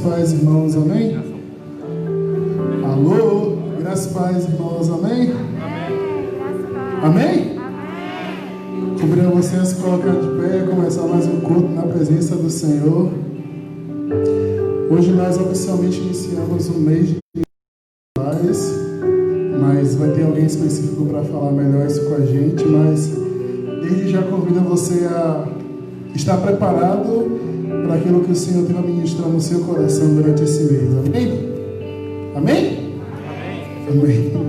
paz, irmãos, amém? Alô, graças e paz, irmãos, amém? Amém? Convido você a se colocar de pé, começar mais um culto na presença do Senhor. Hoje nós oficialmente iniciamos o mês de paz, mas vai ter alguém específico para falar melhor isso com a gente, mas desde já convido você a estar preparado para aquilo que o Senhor tem a ministrar no seu coração durante esse mês. Amém? Amém? Amém.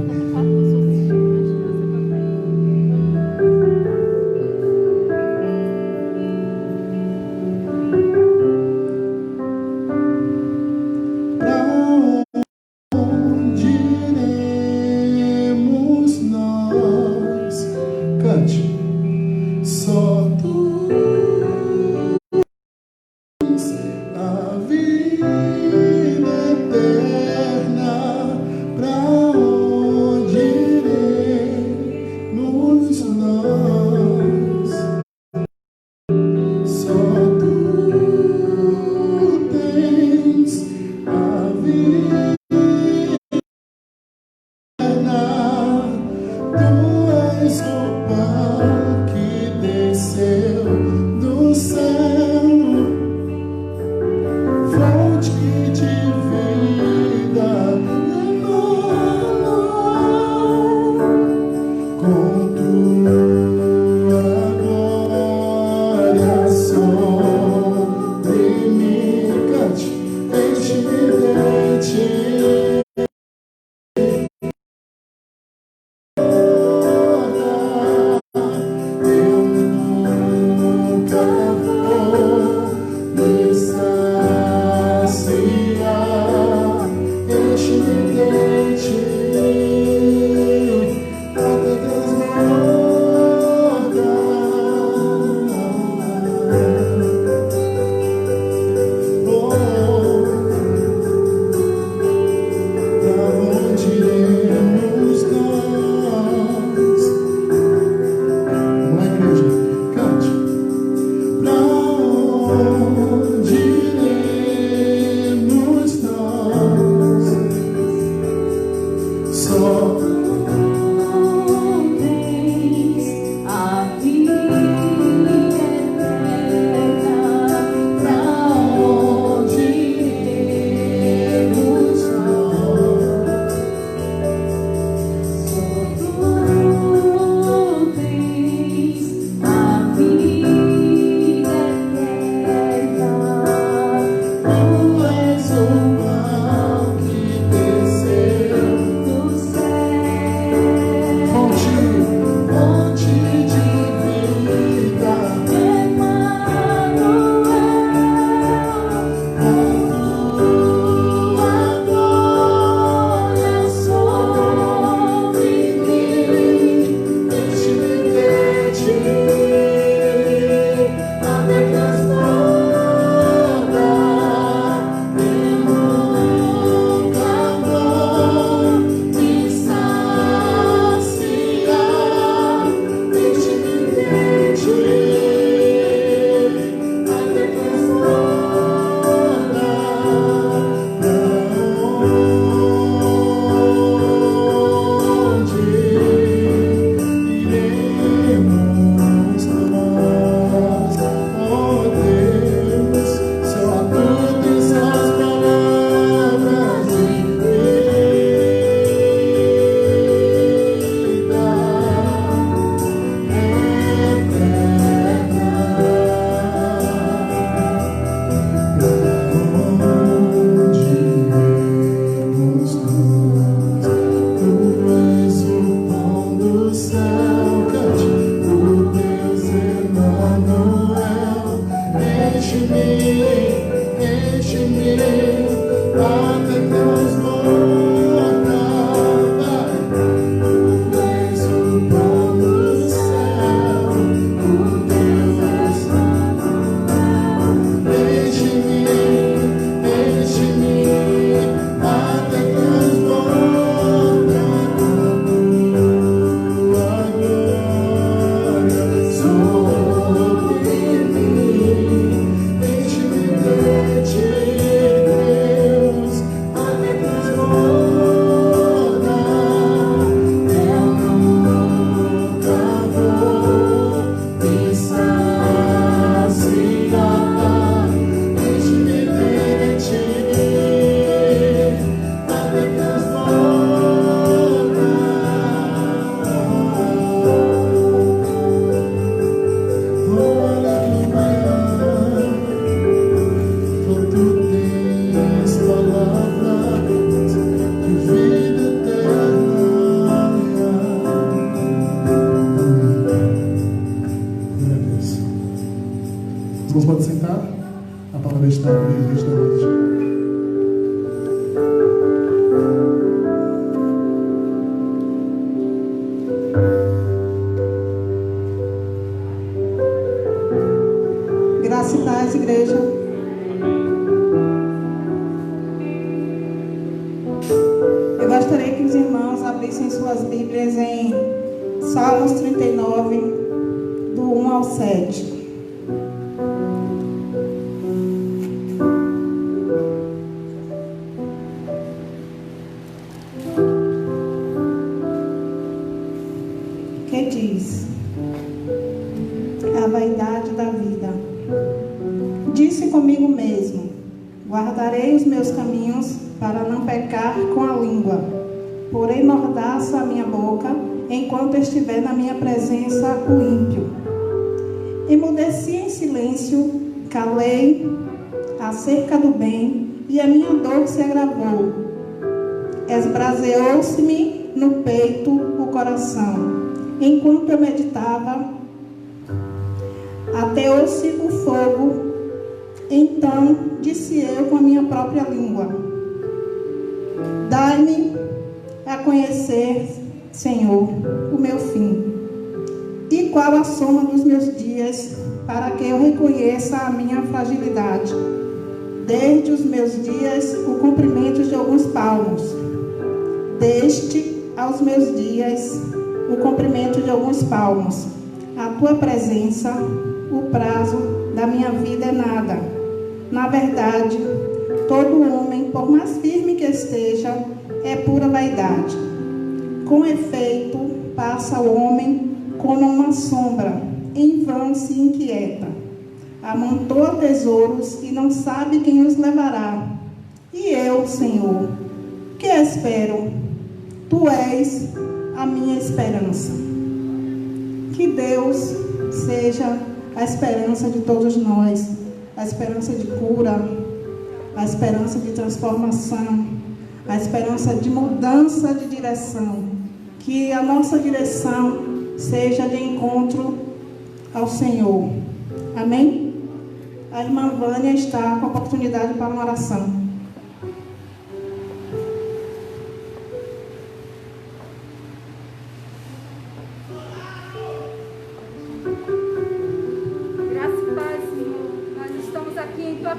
estar aqui nesta noite. Graça e paz, igreja. Eu gostaria que os irmãos abrissem suas Bíblias em Salmos 39, do 1 ao 7. Que diz: a vaidade da vida. Disse comigo mesmo: guardarei os meus caminhos para não pecar com a língua. Porém mordaço a minha boca enquanto estiver na minha presença o ímpio. Emudeci em silêncio, calei acerca do bem, e a minha dor se agravou. Esbraseou-se-me no peito o coração. Enquanto eu meditava, ateou-se o fogo. Então disse eu com a minha própria língua: dai-me a conhecer, Senhor, o meu fim, e qual a soma dos meus dias, para que eu reconheça a minha fragilidade. Desde os meus dias o comprimento de alguns palmos, deste aos meus dias o comprimento de alguns palmos. A tua presença, o prazo da minha vida é nada. Na verdade, todo homem, por mais firme que esteja, é pura vaidade. Com efeito, passa o homem como uma sombra, em vão se inquieta. Amontoa tesouros e não sabe quem os levará. E eu, Senhor, que espero? Tu és a minha esperança. Que Deus seja a esperança de todos nós, a esperança de cura, a esperança de transformação, a esperança de mudança de direção. Que a nossa direção seja de encontro ao Senhor. Amém? A irmã Vânia está com a oportunidade para uma oração.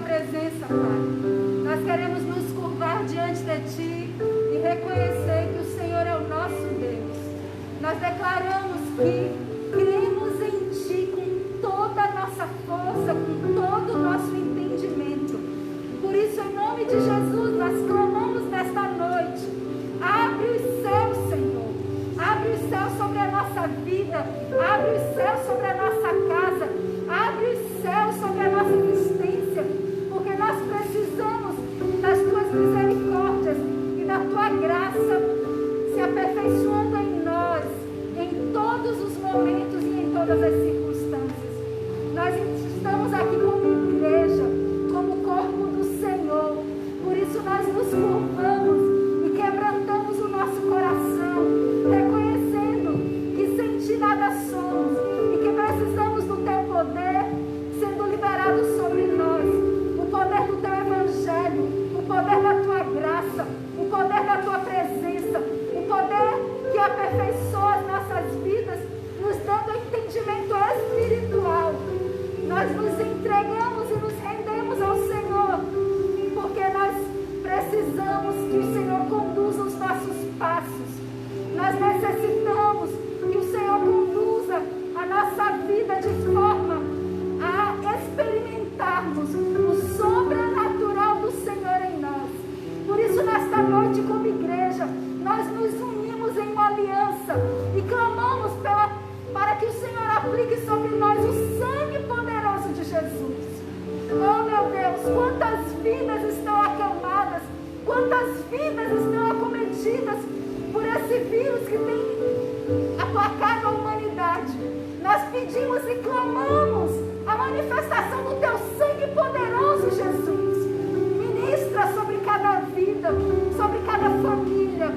Presença, Pai. Nós queremos nos curvar diante de Ti e reconhecer que o Senhor é o nosso Deus. Nós declaramos que cremos em Ti com toda a nossa força, com todo o nosso entendimento. Por isso, em nome de Jesus, nós clamamos nesta noite: abre os céus, Senhor. Abre os céus sobre a nossa vida. Abre os céus sobre a nossa casa. Abre os céus sobre a nossa existência. Porque nós precisamos das Tuas misericórdias e da Tua graça se aperfeiçoando em nós, em todos os momentos e em todas as circunstâncias. Nós estamos aqui como igreja, como corpo do Senhor. Por isso nós nos curvamos e quebrantamos o nosso coração, reconhecendo que sem Ti nada somos e que precisamos do Teu poder sendo liberado sobre nós. O poder do Teu Evangelho, o poder da Tua graça, o poder da Tua presença, o poder que aperfeiçoa as nossas vidas, nos dando entendimento espiritual. Nós nos entregamos e nos rendemos ao Senhor, porque nós precisamos que o Senhor conduza os nossos passos. Nós necessitamos que o Senhor conduza a nossa vida de forma a experimentarmos o sobrenatural do Senhor em nós. Por isso, nesta noite, como igreja, nós nos unimos em uma aliança e clamamos para que o Senhor aplique sobre nós o sangue poderoso de Jesus. Oh, meu Deus, quantas vidas estão acalmadas, quantas vidas estão acometidas por esse vírus que tem aplacado a humanidade. Nós pedimos e clamamos a manifestação do Teu sangue poderoso, Jesus. Ministra sobre cada vida, sobre cada família.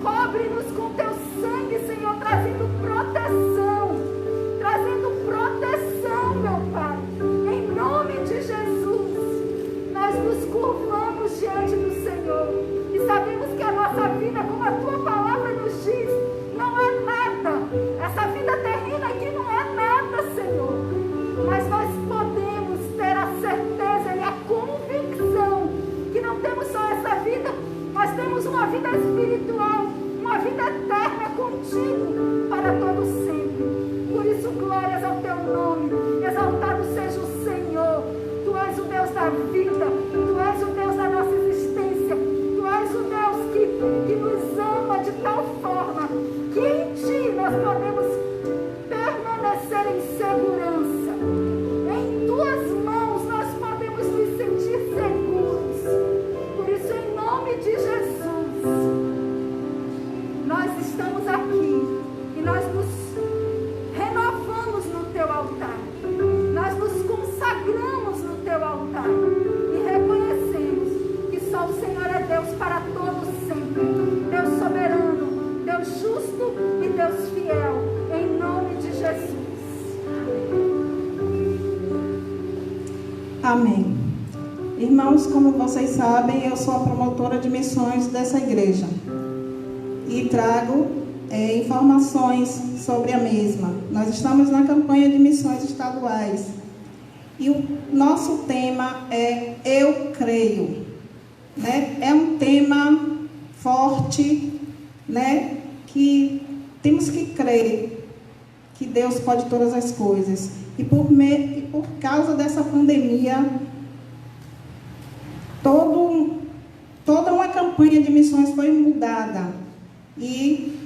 Cobre-nos com Teu sangue, Senhor, trazendo proteção, meu Pai. Em nome de Jesus. contigo para todo sempre. Por isso, glórias ao teu nome, exaltado seja o Senhor. Tu és o Deus da vida, tu és o Deus da nossa existência, tu és o Deus que nos ama de tal forma que em ti nós podemos permanecer em segurança. Em tuas mãos nós podemos nos sentir seguros. Por isso, em nome de Jesus, nós estamos aqui e nós nos renovamos no teu altar. Nós nos consagramos no teu altar e reconhecemos que só o Senhor é Deus para todos sempre. Deus soberano, Deus justo e Deus fiel. Em nome de Jesus. Amém. Irmãos, como vocês sabem, eu sou a promotora de missões dessa igreja e trago informações sobre a mesma. Nós estamos na campanha de missões estaduais e o nosso tema é Eu Creio, né? É um tema forte, né? Que temos que crer que Deus pode todas as coisas. E por causa dessa pandemia, toda uma campanha de missões foi mudada. E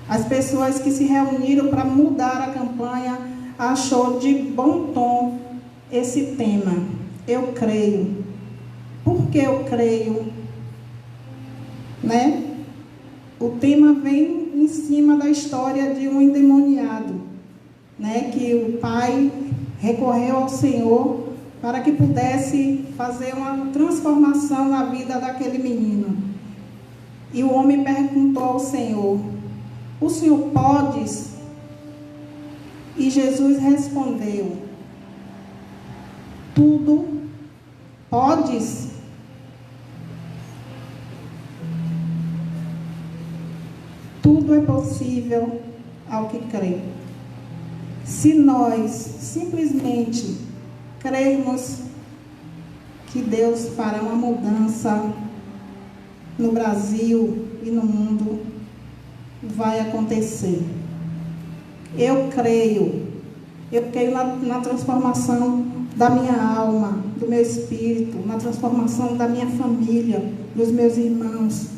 as pessoas que se reuniram para mudar a campanha achou de bom tom esse tema. Eu creio. Por que eu creio? Né? O tema vem em cima da história de um endemoniado, né? Que o pai recorreu ao Senhor para que pudesse fazer uma transformação na vida daquele menino. E o homem perguntou ao Senhor: o Senhor podes? E Jesus respondeu: tudo podes? Tudo é possível ao que crê. Se nós simplesmente cremos que Deus fará uma mudança no Brasil e no mundo, vai acontecer. Eu creio na transformação da minha alma, do meu espírito, na transformação da minha família, dos meus irmãos,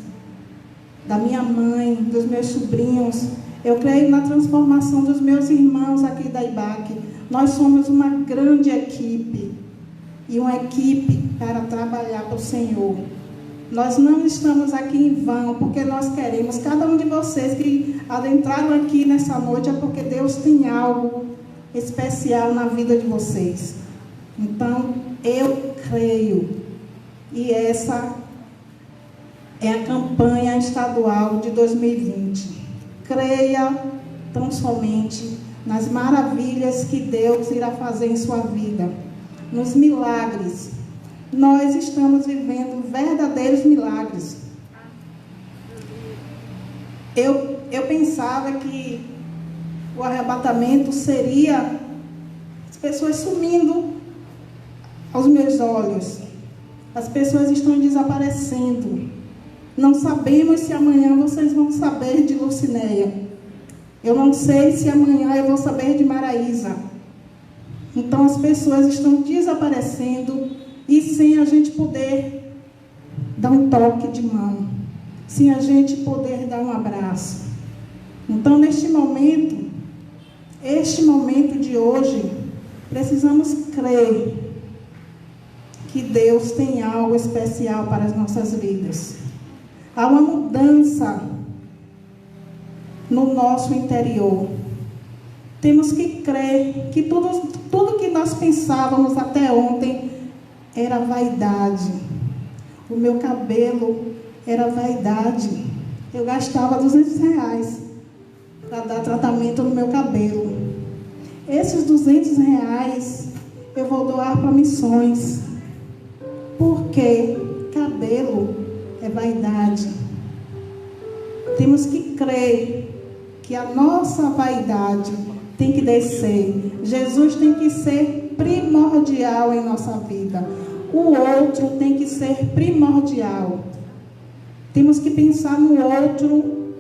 da minha mãe, dos meus sobrinhos. Eu creio na transformação dos meus irmãos aqui da IBAC. Nós somos uma grande equipe, e uma equipe para trabalhar para o Senhor. Nós não estamos aqui em vão, porque nós queremos. Cada um de vocês que adentraram aqui nessa noite é porque Deus tem algo especial na vida de vocês. Então, eu creio. E essa é a campanha estadual de 2020. Creia tão somente nas maravilhas que Deus irá fazer em sua vida, nos milagres. Nós estamos vivendo verdadeiros milagres. Eu pensava que o arrebatamento seria as pessoas sumindo aos meus olhos. As pessoas estão desaparecendo. Não sabemos se amanhã vocês vão saber de Lucinéia. Eu não sei se amanhã eu vou saber de Maraísa. Então as pessoas estão desaparecendo e sem a gente poder dar um toque de mão, sem a gente poder dar um abraço. Então este momento de hoje, precisamos crer que Deus tem algo especial para as nossas vidas. Há uma mudança no nosso interior. Temos que crer que tudo que nós pensávamos até ontem era vaidade. O meu cabelo era vaidade. Eu gastava R$200 para dar tratamento no meu cabelo. Esses R$200 eu vou doar para missões. Porque cabelo é vaidade. Temos que crer que a nossa vaidade tem que descer. Jesus tem que ser primordial em nossa vida. O outro tem que ser primordial. Temos que pensar no outro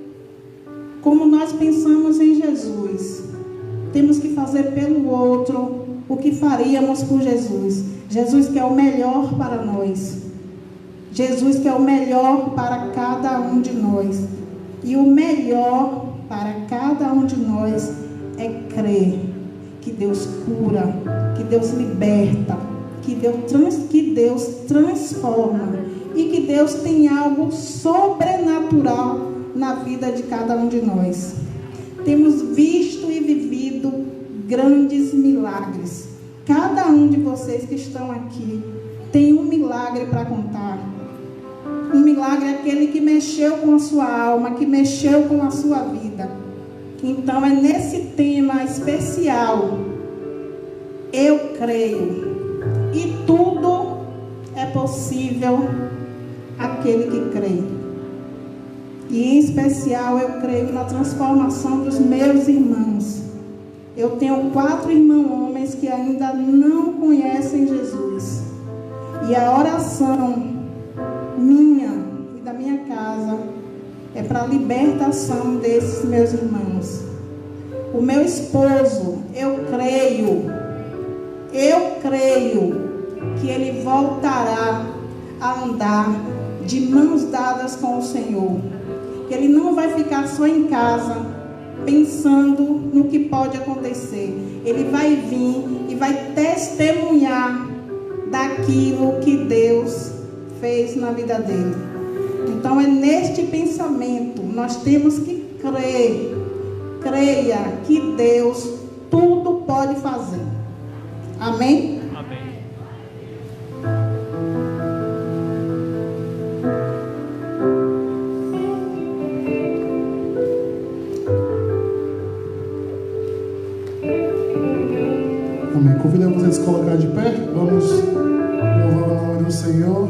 pensamos em Jesus, temos que fazer pelo outro o que faríamos por Jesus. Jesus que é o melhor para nós. Jesus que é o melhor para cada um de nós. E o melhor para cada um de nós é crer que Deus cura, que Deus liberta, que Deus transforma e que Deus tem algo sobrenatural na vida de cada um de nós. Temos visto e vivido grandes milagres. Cada um de vocês que estão aqui tem um milagre para contar. Um milagre é aquele que mexeu com a sua alma, que mexeu com a sua vida. Então é nesse tema especial, eu creio. E tudo é possível aquele que crê. E em especial eu creio na transformação dos meus irmãos. Eu tenho 4 irmãos homens que ainda não conhecem Jesus. E a oração minha e da minha casa é para a libertação desses meus irmãos. O meu esposo, eu creio que ele voltará a andar de mãos dadas com o Senhor. Que ele não vai ficar só em casa pensando no que pode acontecer. Ele vai vir e vai testemunhar daquilo que Deus fez na vida dele. Então é neste pensamento, nós temos que crer. Creia que Deus tudo pode fazer. Amém? Amém. Amém. Convidamos vocês a se colocar de pé. Vamos louvar o nome do Senhor.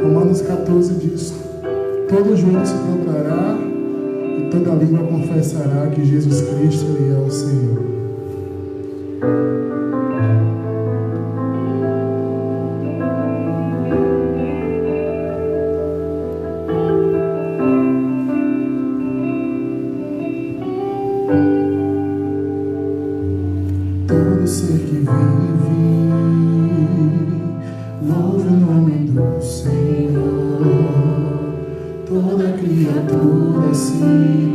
Romanos 14 diz: todo joelho se dobrará e toda língua confessará que Jesus Cristo é o Senhor. Todo ser que vive, louve o nome do Senhor. Toda criatura se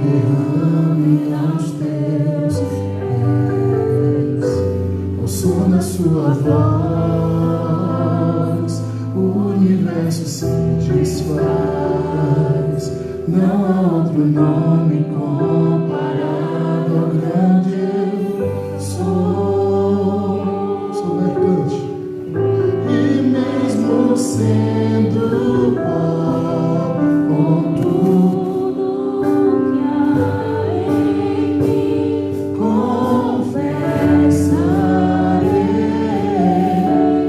derrame aos teus pés. Ao som da sua voz, o universo se desfaz. Não há outro nome comparado ao grande eu sou. Sou mercante. E mesmo sendo pó, com tudo que há em mim, confessarei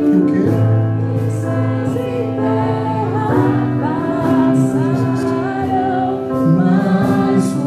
que o quê? Céus e terra passarão, mas o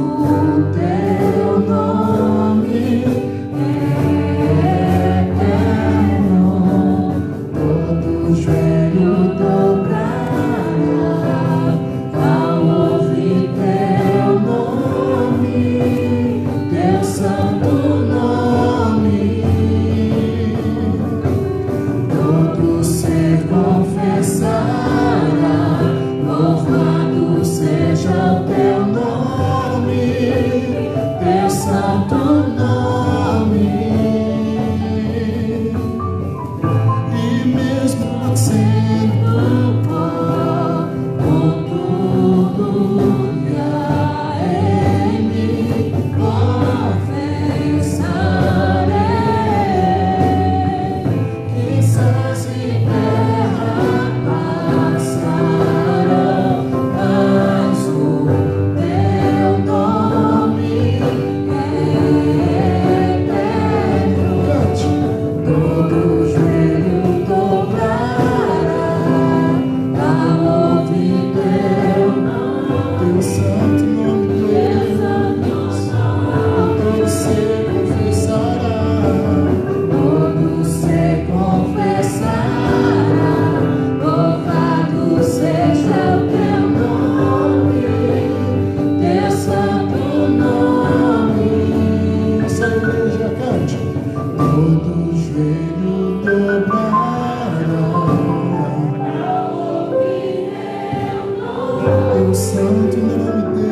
santo nome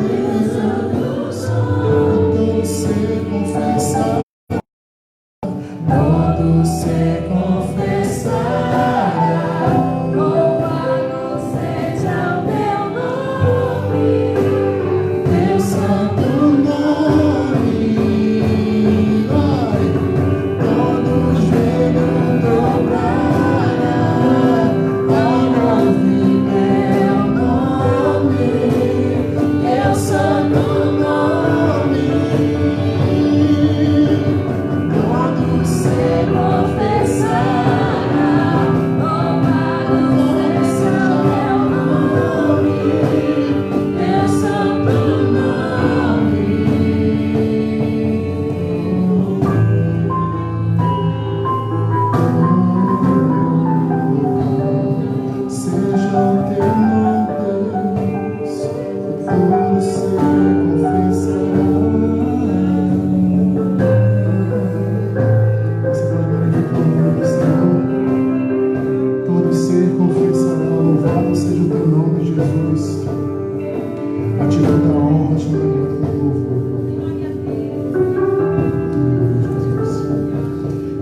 Deus, todo ser confessar, todo ser confessar, louvado seja o meu nome, teu santo nome, vai, todo joelho dobrará ao ouvir teu nome, teu santo nome, todo ser confessará, louvado seja o meu nome, teu santo nome. seja o teu nome, Deus, todo ser confessará. Você pode glorificar o nome do Senhor. Todo ser confessará, louvado seja o teu nome, Jesus. A ti toda a honra, a ti toda a glória, todo louvor.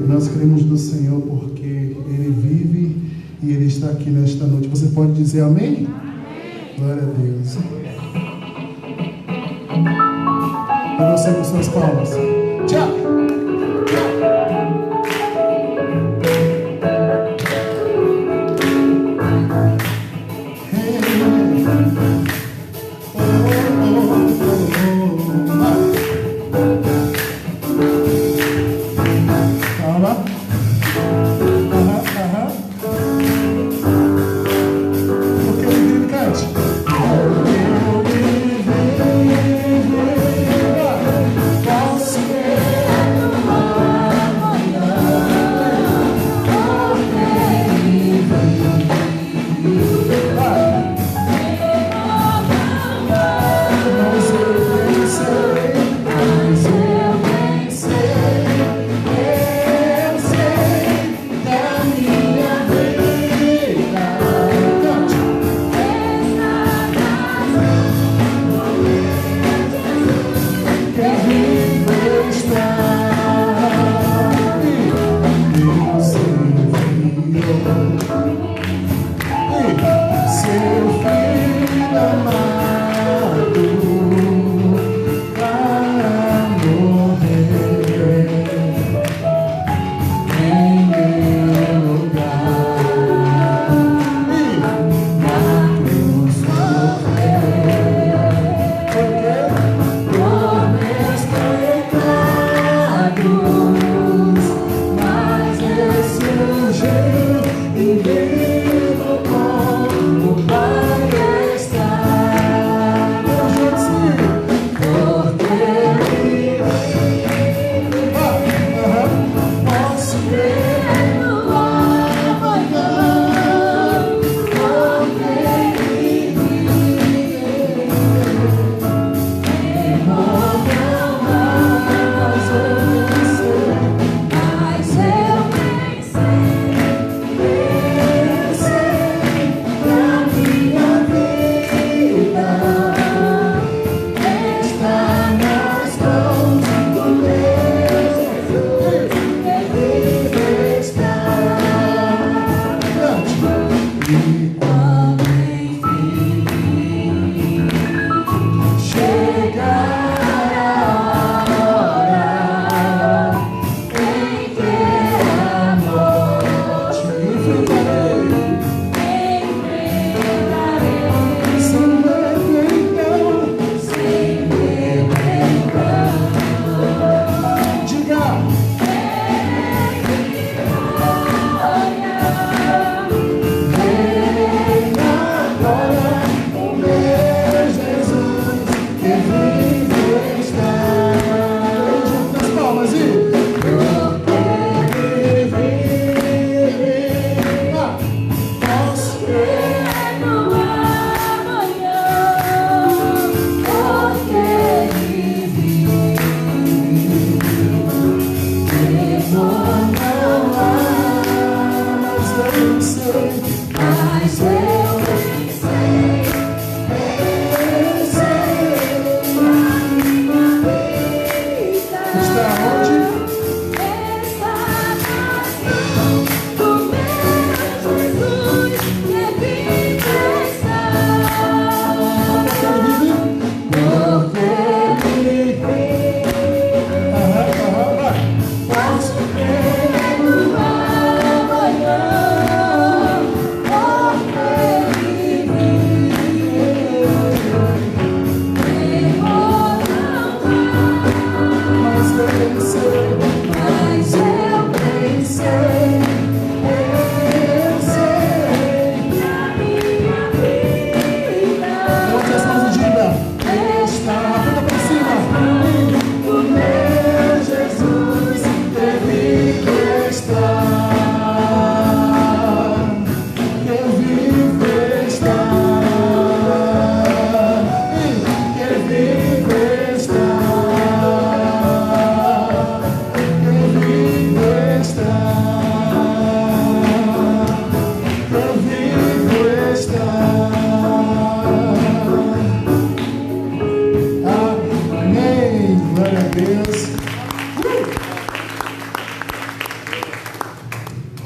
Nós cremos no Senhor porque Ele vive e Ele está aqui nesta noite. Você pode dizer amém? Amém. Glória a Deus. E você com suas palmas. Tchau. Calma. Porque ele vive, cante. Posso ver.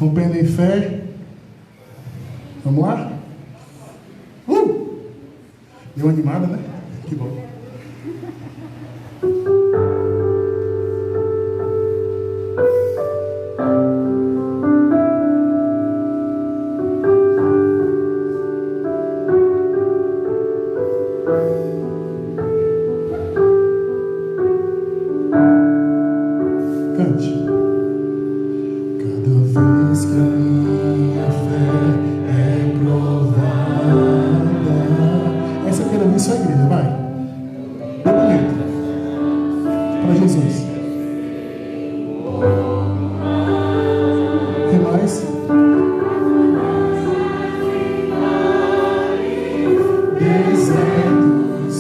Rompendo em fé. Vamos lá? Deu animada, né? Que bom. Cante. Cada vez que a minha fé é provada. Essa eu quero ouvir sua igreja, vai. Bonito. Para Jesus. E mais? Desertos.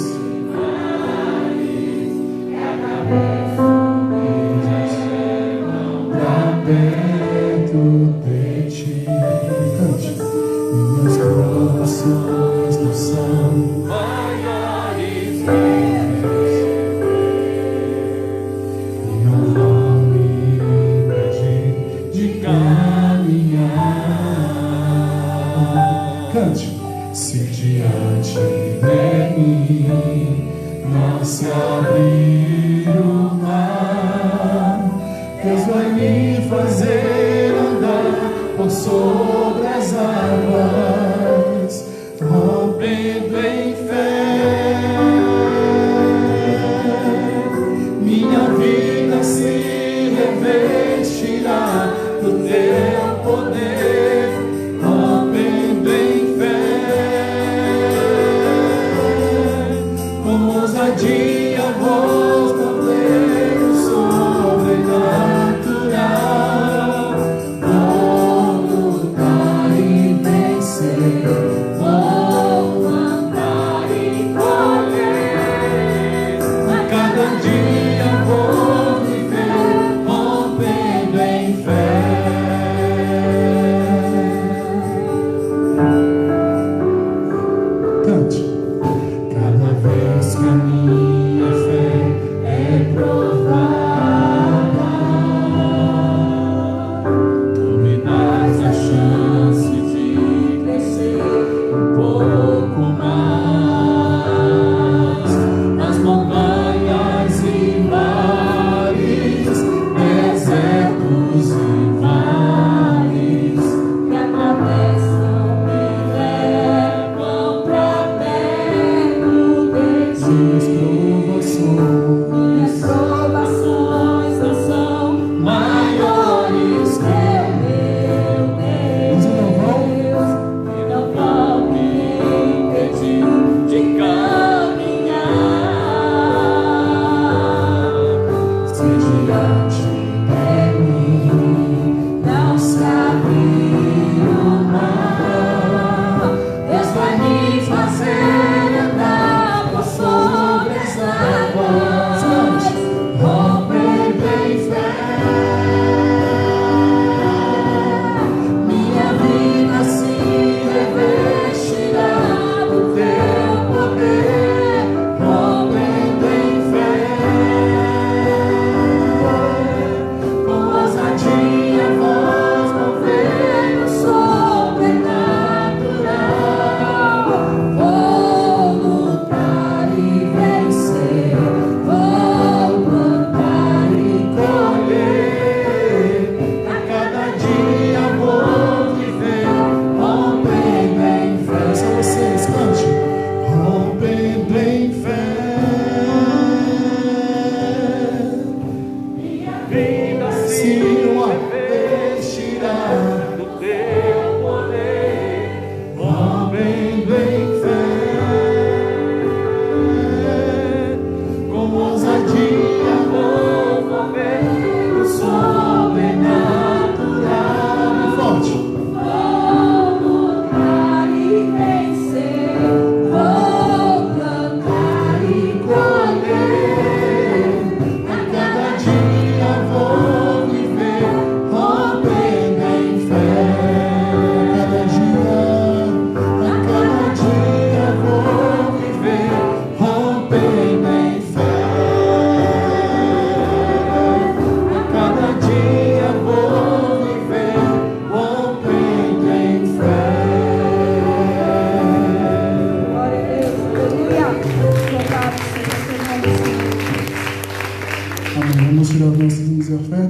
Pra perto de ti. Cante. Minhas provações não são maiores que Deus. E não vão me impedir de caminhar. Cante. Se diante de mim não se abrir o mar, Deus vai me fazer andar por sobre as águas, rompendo em fé. Minha vida se revestirá do teu poder, rompendo em fé. Com ousadia vou fazer o sobrenatural. Vou lutar e vencer, vou andar e correr. A cada dia vou viver, rompendo em fé. Cante. Cada vez que a minha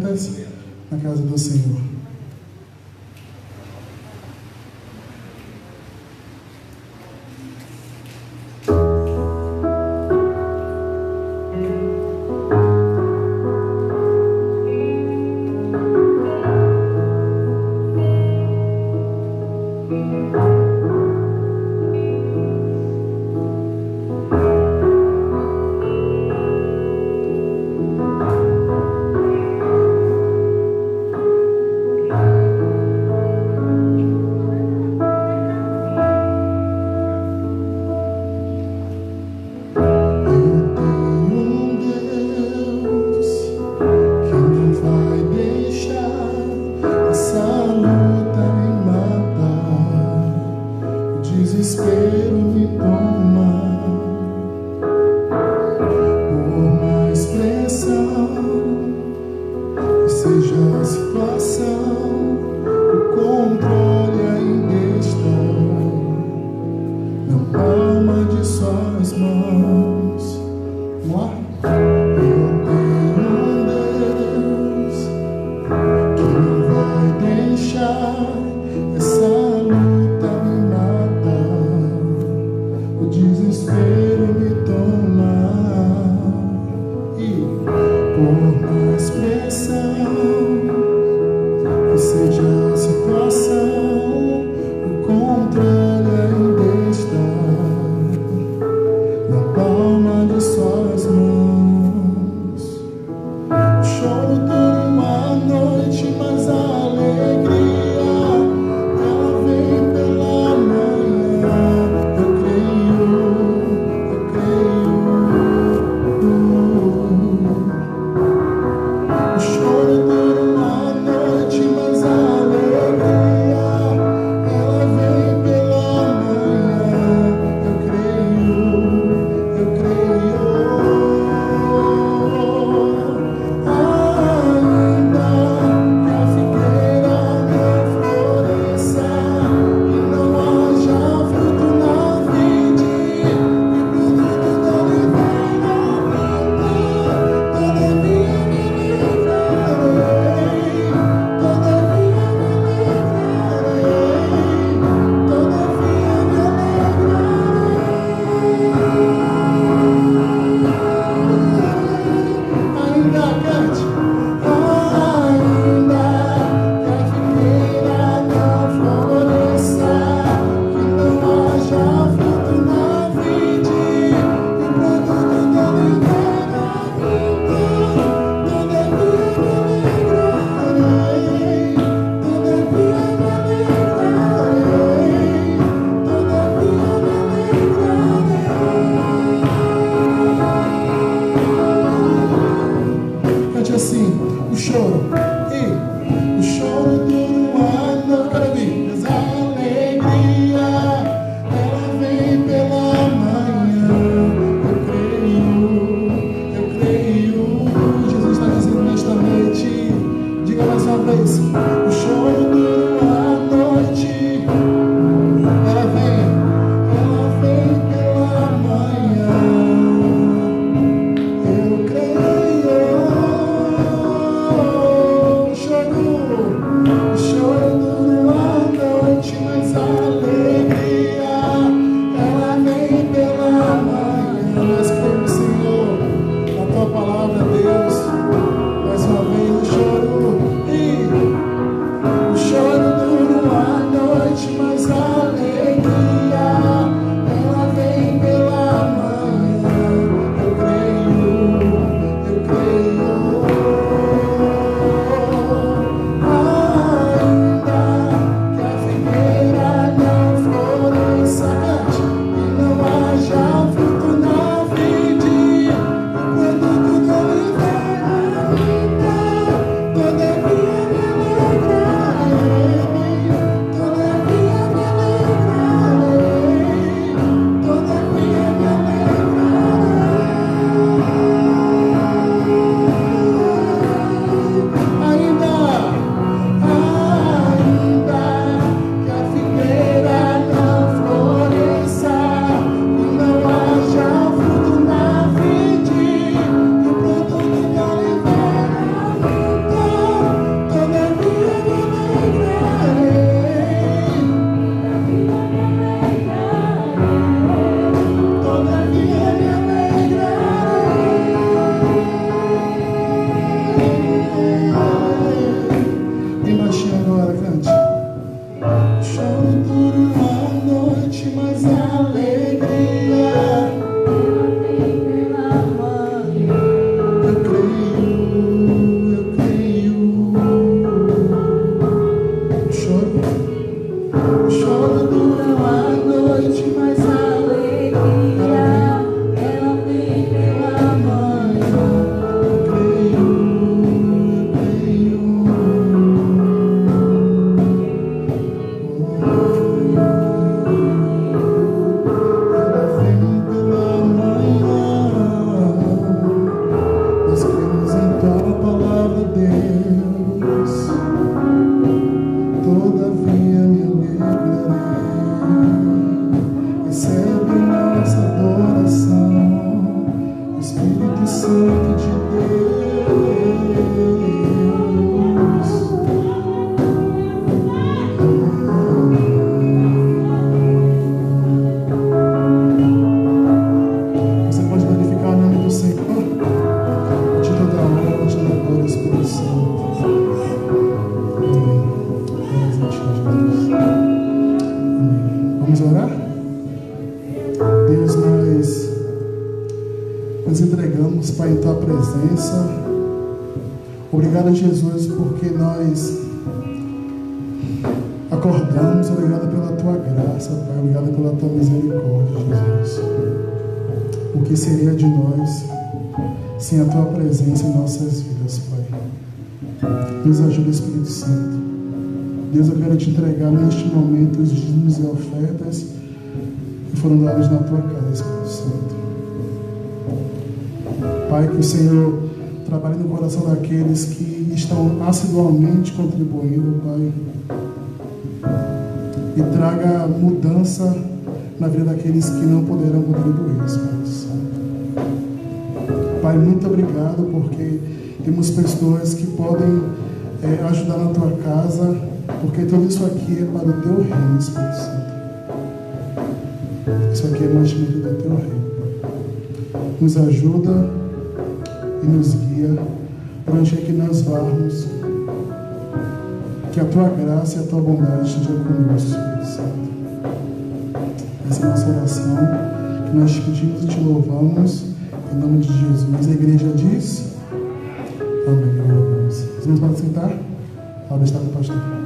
ofertas na casa do Senhor. nos entregamos, Pai, em Tua presença. Obrigado, Jesus, porque nós acordamos. Obrigado pela Tua graça, Pai. Obrigado pela Tua misericórdia, Jesus. O que seria de nós sem a Tua presença em nossas vidas, Pai? Nos ajuda, Espírito Santo. Deus, eu quero Te entregar neste momento os dízimos e ofertas que foram dados na Tua casa, Espírito Santo. Pai, que o Senhor trabalhe no coração daqueles que estão assiduamente contribuindo, Pai, e traga mudança na vida daqueles que não poderão contribuir, Espírito Santo. Pai, muito obrigado, porque temos pessoas que podem ajudar na Tua casa, porque tudo isso aqui é para o Teu reino, Espírito Santo. Isso aqui é mantimento do Teu reino. Nos ajuda e nos guia para onde é que nós vamos. Que a Tua graça e a Tua bondade estejam conosco, Espírito Santo. Essa é a nossa oração, que nós te pedimos e te louvamos em nome de Jesus. A igreja diz amém. Glória a Deus. Vamos para sentar? Pode estar com o pastor.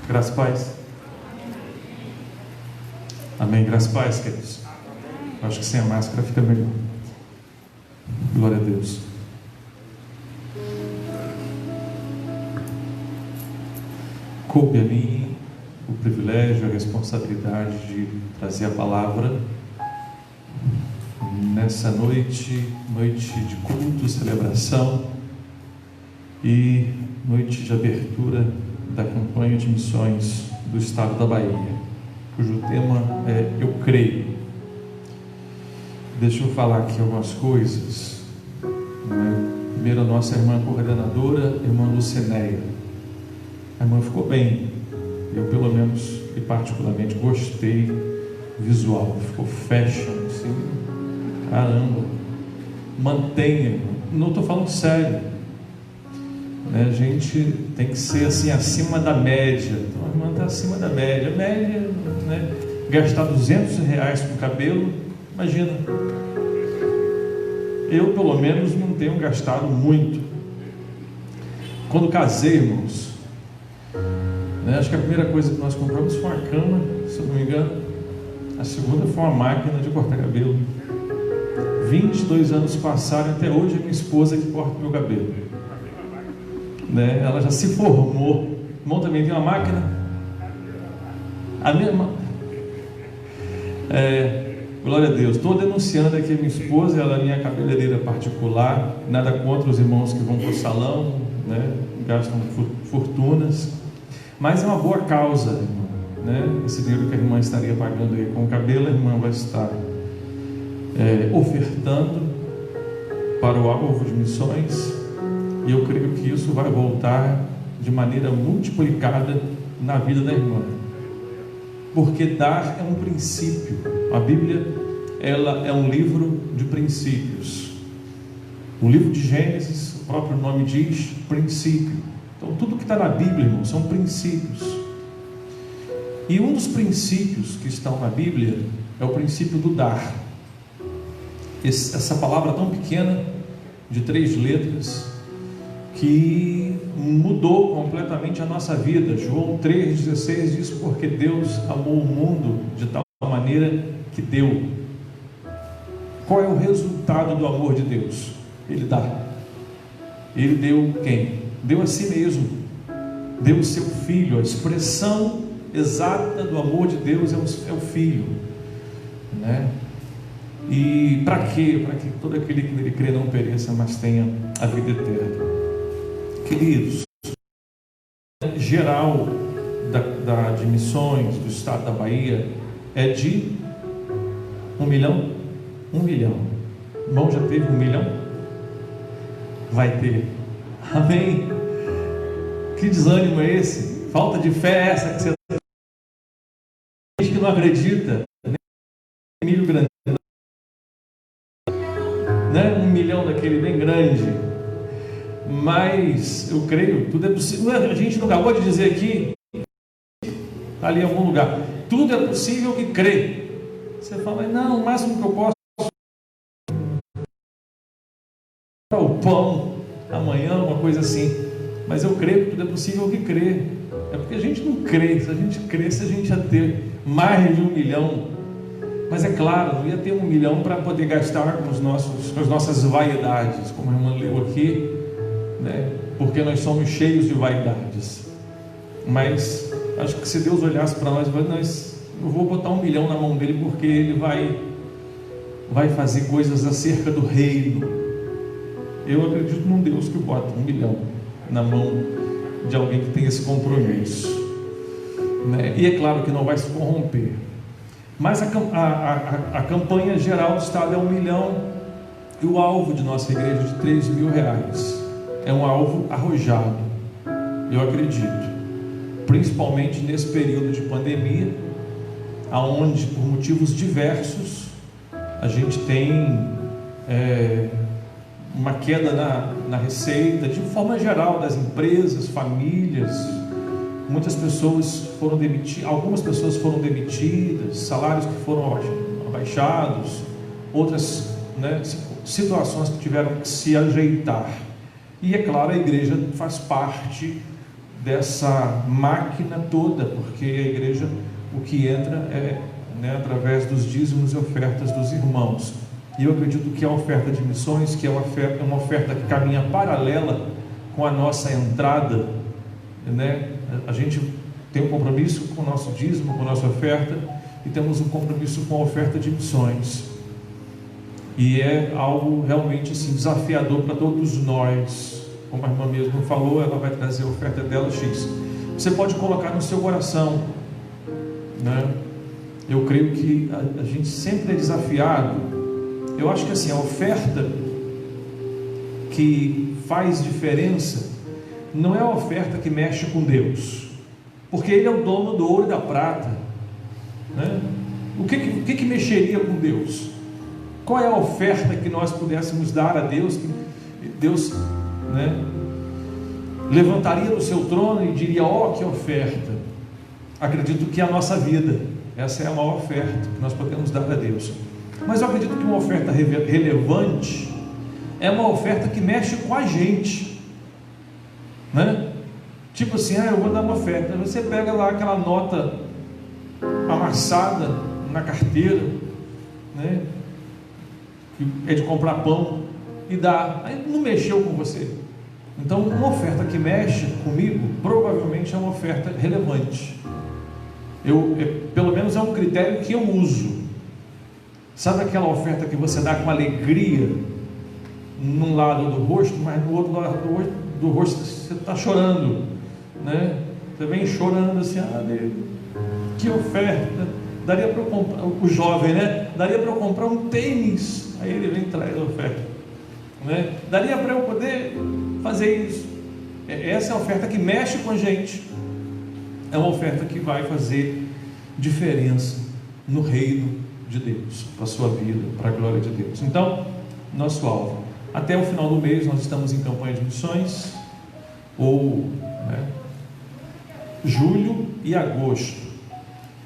Graças a paz. Amém. Graças a paz, queridos. Acho que sem a máscara fica melhor. Glória a Deus. Coube a mim o privilégio, a responsabilidade de trazer a palavra nessa noite de culto, celebração e noite de abertura da campanha de missões do estado da Bahia, cujo tema é Eu Creio. Deixa eu falar aqui algumas coisas. Primeiro, a nossa irmã coordenadora, irmã Lucinéia. A irmã ficou bem. Eu, pelo menos, e particularmente, gostei visual. Ficou fashion, assim. Caramba. Mantenha, irmã. Não estou falando sério. A gente tem que ser assim acima da média. Então a irmã está acima da média. Média, né? Gastar R$200 com cabelo, imagina. Eu, pelo menos, não tenho gastado muito. Quando casei, irmãos, acho que a primeira coisa que nós compramos foi uma cama, se eu não me engano. A segunda foi uma máquina de cortar cabelo. 22 anos passaram, até hoje é minha esposa que corta meu cabelo. Ela já se formou. Irmão também tem uma máquina. A minha irmã, glória a Deus. Estou denunciando aqui a minha esposa. Ela é minha cabeleireira particular. Nada contra os irmãos que vão para o salão, gastam fortunas, mas é uma boa causa, irmã, Esse dinheiro que a irmã estaria pagando aí com o cabelo, a irmã vai estar ofertando para o alvo de missões. E eu creio que isso vai voltar de maneira multiplicada na vida da irmã. Porque dar é um princípio. A Bíblia, ela é um livro de princípios. O livro de Gênesis, o próprio nome diz princípio. Então tudo que está na Bíblia, irmão, são princípios. E um dos princípios que estão na Bíblia é o princípio do dar. Essa palavra tão pequena, de 3 letras, que mudou completamente a nossa vida. João 3,16 diz: porque Deus amou o mundo de tal maneira que deu. Qual é o resultado do amor de Deus? Ele dá. Ele deu quem? Deu a si mesmo. Deu o seu Filho. A expressão exata do amor de Deus é o Filho, E para quê? Para que todo aquele que nele crê não pereça, mas tenha a vida eterna. Queridos, geral de missões do estado da Bahia é de 1 milhão? 1 milhão. Irmão, já teve 1 milhão? Vai ter. Amém? Que desânimo é esse? Falta de fé é essa que você tem? Gente que não acredita, nem milho grande, né? 1 milhão daquele bem grande. Mas eu creio, tudo é possível. A gente não acabou de dizer aqui, está ali em algum lugar, tudo é possível que crê. Você fala, não, o máximo que eu posso é o pão amanhã, uma coisa assim. Mas eu creio que tudo é possível que crê. É porque a gente não crê. Se a gente cresce, a gente ia ter mais de 1 milhão. Mas é claro, não ia ter 1 milhão para poder gastar com as nossas vaidades, como a irmã leu aqui, né? Porque nós somos cheios de vaidades. Mas acho que se Deus olhasse para nós, eu vou botar 1 milhão na mão dele, porque ele vai fazer coisas acerca do reino. Eu acredito num Deus que bota 1 milhão na mão de alguém que tem esse compromisso, né? E é claro que não vai se corromper. Mas a campanha geral do Estado é 1 milhão, e o alvo de nossa igreja é de 3 mil reais. É um alvo arrojado, eu acredito, principalmente nesse período de pandemia, aonde por motivos diversos a gente tem uma queda na receita, de forma geral, das empresas, famílias. Muitas pessoas foram demitidas, algumas pessoas foram demitidas, salários que foram abaixados, outras, né, situações que tiveram que se ajeitar. E é claro, a igreja faz parte dessa máquina toda, porque a igreja, o que entra é, né, através dos dízimos e ofertas dos irmãos. E eu acredito que a oferta de missões, que é uma oferta que caminha paralela com a nossa entrada, né? A gente tem um compromisso com o nosso dízimo, com a nossa oferta, e temos um compromisso com a oferta de missões. E é algo realmente assim, desafiador para todos nós. Como a irmã mesmo falou, ela vai trazer a oferta dela X. Você pode colocar no seu coração, né? Eu creio que a gente sempre é desafiado. Eu acho que assim, a oferta que faz diferença não é a oferta que mexe com Deus, porque Ele é o dono do ouro e da prata, né? O que mexeria com Deus? Qual é a oferta que nós pudéssemos dar a Deus, que Deus, né, levantaria no seu trono e diria, ó, que oferta? Acredito que é a nossa vida. Essa é a maior oferta que nós podemos dar a Deus. Mas eu acredito que uma oferta relevante é uma oferta que mexe com a gente, né? Tipo assim, eu vou dar uma oferta. Você pega lá aquela nota amassada na carteira, né, que é de comprar pão, e dá. Aí não mexeu com você. Então, uma oferta que mexe comigo provavelmente é uma oferta relevante. Pelo menos é um critério que eu uso. Sabe aquela oferta que você dá com alegria num lado do rosto, mas no outro lado do rosto você está chorando, né? Você vem chorando assim, que oferta, daria para eu comprar, o jovem, né? Daria para eu comprar um tênis, aí ele vem e traz a oferta, né? Daria para eu poder fazer isso. Essa é a oferta que mexe com a gente, é uma oferta que vai fazer diferença no reino de Deus, para a sua vida, para a glória de Deus. Então, nosso alvo, até o final do mês nós estamos em campanha de missões, ou, né, julho e agosto.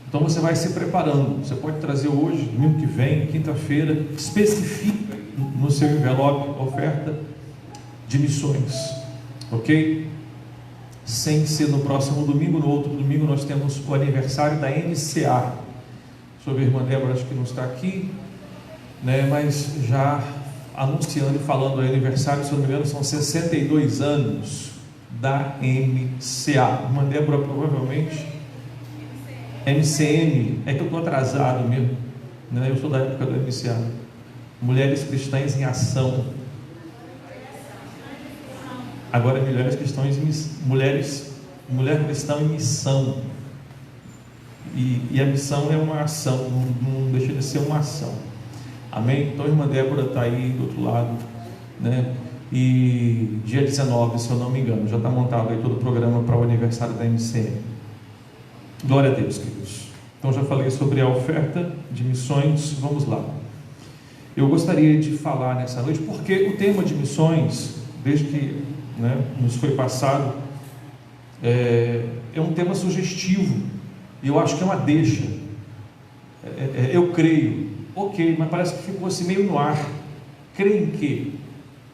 Então você vai se preparando. Você pode trazer hoje, domingo que vem, quinta-feira, especifica no seu envelope oferta de missões, ok? Sem ser no próximo domingo. No outro domingo nós temos o aniversário da MCA. Sobre a irmã Débora, acho que não está aqui, né? Mas já anunciando e falando do aniversário, se não me engano, são 62 anos da MCA. Irmã Débora, provavelmente MCM, é que eu estou atrasado mesmo, né? Eu sou da época do MCA, Mulheres Cristãs em Ação. Agora é Mulheres Cristãs em Mulher Cristã em Missão. E a missão é uma ação, não deixa de ser uma ação. Amém? Então a irmã Débora está aí do outro lado, né? e dia 19, se eu não me engano, já está montado aí todo o programa para o aniversário da MCM. Glória a Deus, queridos. Então já falei sobre a oferta de missões, vamos lá. Eu gostaria de falar nessa noite, porque o tema de missões, desde que nos foi passado, é um tema sugestivo, e eu acho que é uma deixa. Eu creio, ok, mas parece que ficou assim meio no ar. Creio em quê?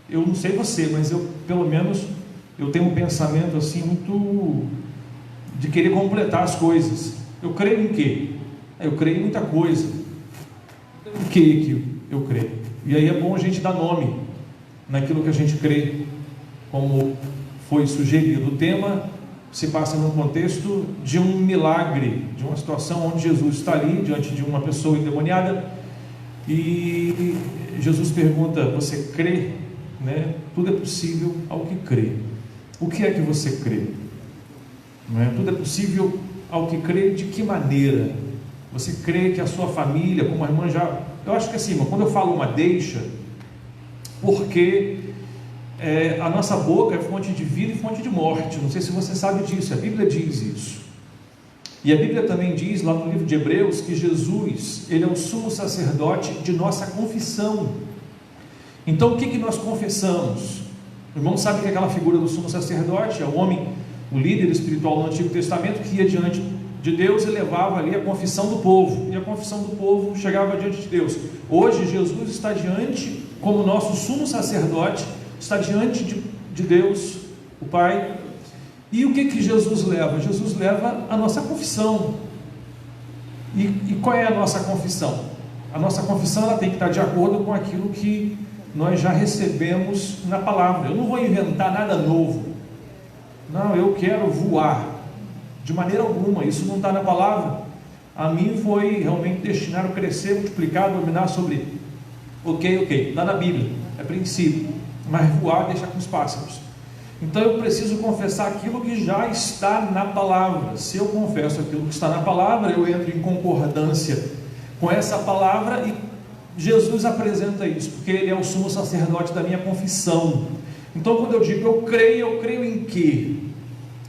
Eu não sei você, mas eu, pelo menos, eu tenho um pensamento assim muito de querer completar as coisas. Eu creio em quê? Eu creio em muita coisa. Em que eu creio? E aí é bom a gente dar nome naquilo que a gente crê, como foi sugerido. O tema se passa num contexto de um milagre, de uma situação onde Jesus está ali diante de uma pessoa endemoniada e Jesus pergunta: você crê? Tudo é possível ao que crê. O que é que você crê? Tudo é possível ao que crê. De que maneira? Você crê que a sua família, como a irmã já... Eu acho que assim, quando eu falo uma deixa, porque a nossa boca é fonte de vida e fonte de morte. Não sei se você sabe disso, a Bíblia diz isso. E a Bíblia também diz lá no livro de Hebreus que Jesus, ele é o sumo sacerdote de nossa confissão. Então o que nós confessamos? O irmão sabe que aquela figura do sumo sacerdote é o homem, o líder espiritual do Antigo Testamento, que ia diante de Deus e levava ali a confissão do povo, e a confissão do povo chegava diante de Deus. Hoje Jesus está diante, como nosso sumo sacerdote, está diante de Deus, o Pai. E o que Jesus leva? Jesus leva a nossa confissão. E qual é a nossa confissão? A nossa confissão, ela tem que estar de acordo com aquilo que nós já recebemos na palavra. Eu não vou inventar nada novo. Não, eu quero voar. De maneira alguma, isso não está na palavra. A mim foi realmente destinado a crescer, multiplicar, dominar sobre... Ok, está na Bíblia, é princípio. Mas voar deixa com os pássaros. Então eu preciso confessar aquilo que já está na palavra. Se eu confesso aquilo que está na palavra, eu entro em concordância com essa palavra, e Jesus apresenta isso, porque ele é o sumo sacerdote da minha confissão. Então quando eu digo eu creio em quê?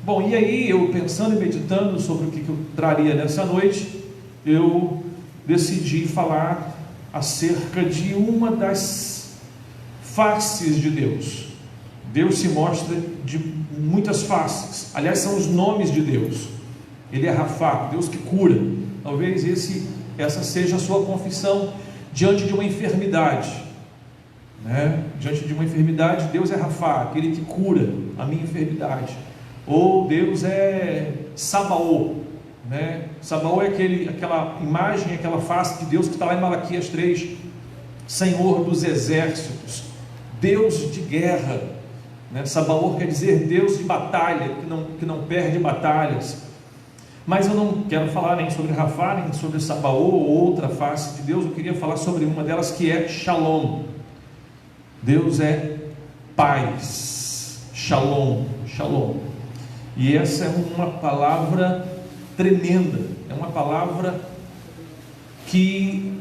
Bom, e aí eu pensando e meditando sobre o que eu traria nessa noite, eu decidi falar acerca de uma das faces de Deus. Deus se mostra de muitas faces. Aliás, são os nomes de Deus. Ele é Rafá, Deus que cura. Talvez essa seja a sua confissão diante de uma enfermidade. Diante de uma enfermidade, Deus é Rafá, aquele que cura a minha enfermidade. Ou Deus é Sabaô. Sabaô é aquela imagem, aquela face de Deus que está lá em Malaquias 3, Senhor dos exércitos, Deus de guerra. Sabaô quer dizer Deus de batalha, que não perde batalhas. Mas eu não quero falar nem sobre Rafá, nem sobre Sabaô ou outra face de Deus. Eu queria falar sobre uma delas, que é Shalom. Deus é paz. Shalom. E essa é uma palavra tremenda. É uma palavra que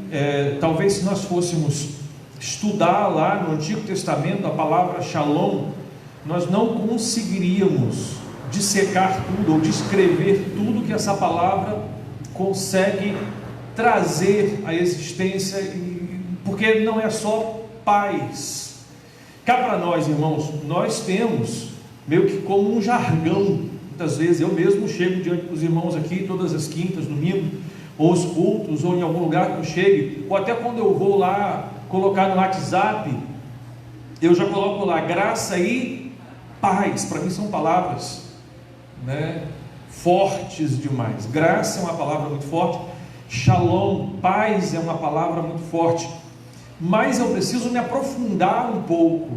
talvez, se nós fôssemos estudar lá no Antigo Testamento a palavra Shalom, nós não conseguiríamos dissecar tudo ou descrever tudo que essa palavra consegue trazer à existência, porque não é só paz. Cá para nós, irmãos, nós temos meio que como um jargão. Muitas vezes eu mesmo chego diante dos irmãos aqui todas as quintas, domingo, ou os cultos, ou em algum lugar que eu chegue, ou até quando eu vou lá colocar no WhatsApp, eu já coloco lá graça e paz. Para mim são palavras fortes demais. Graça é uma palavra muito forte, Shalom, paz, é uma palavra muito forte. Mas eu preciso me aprofundar um pouco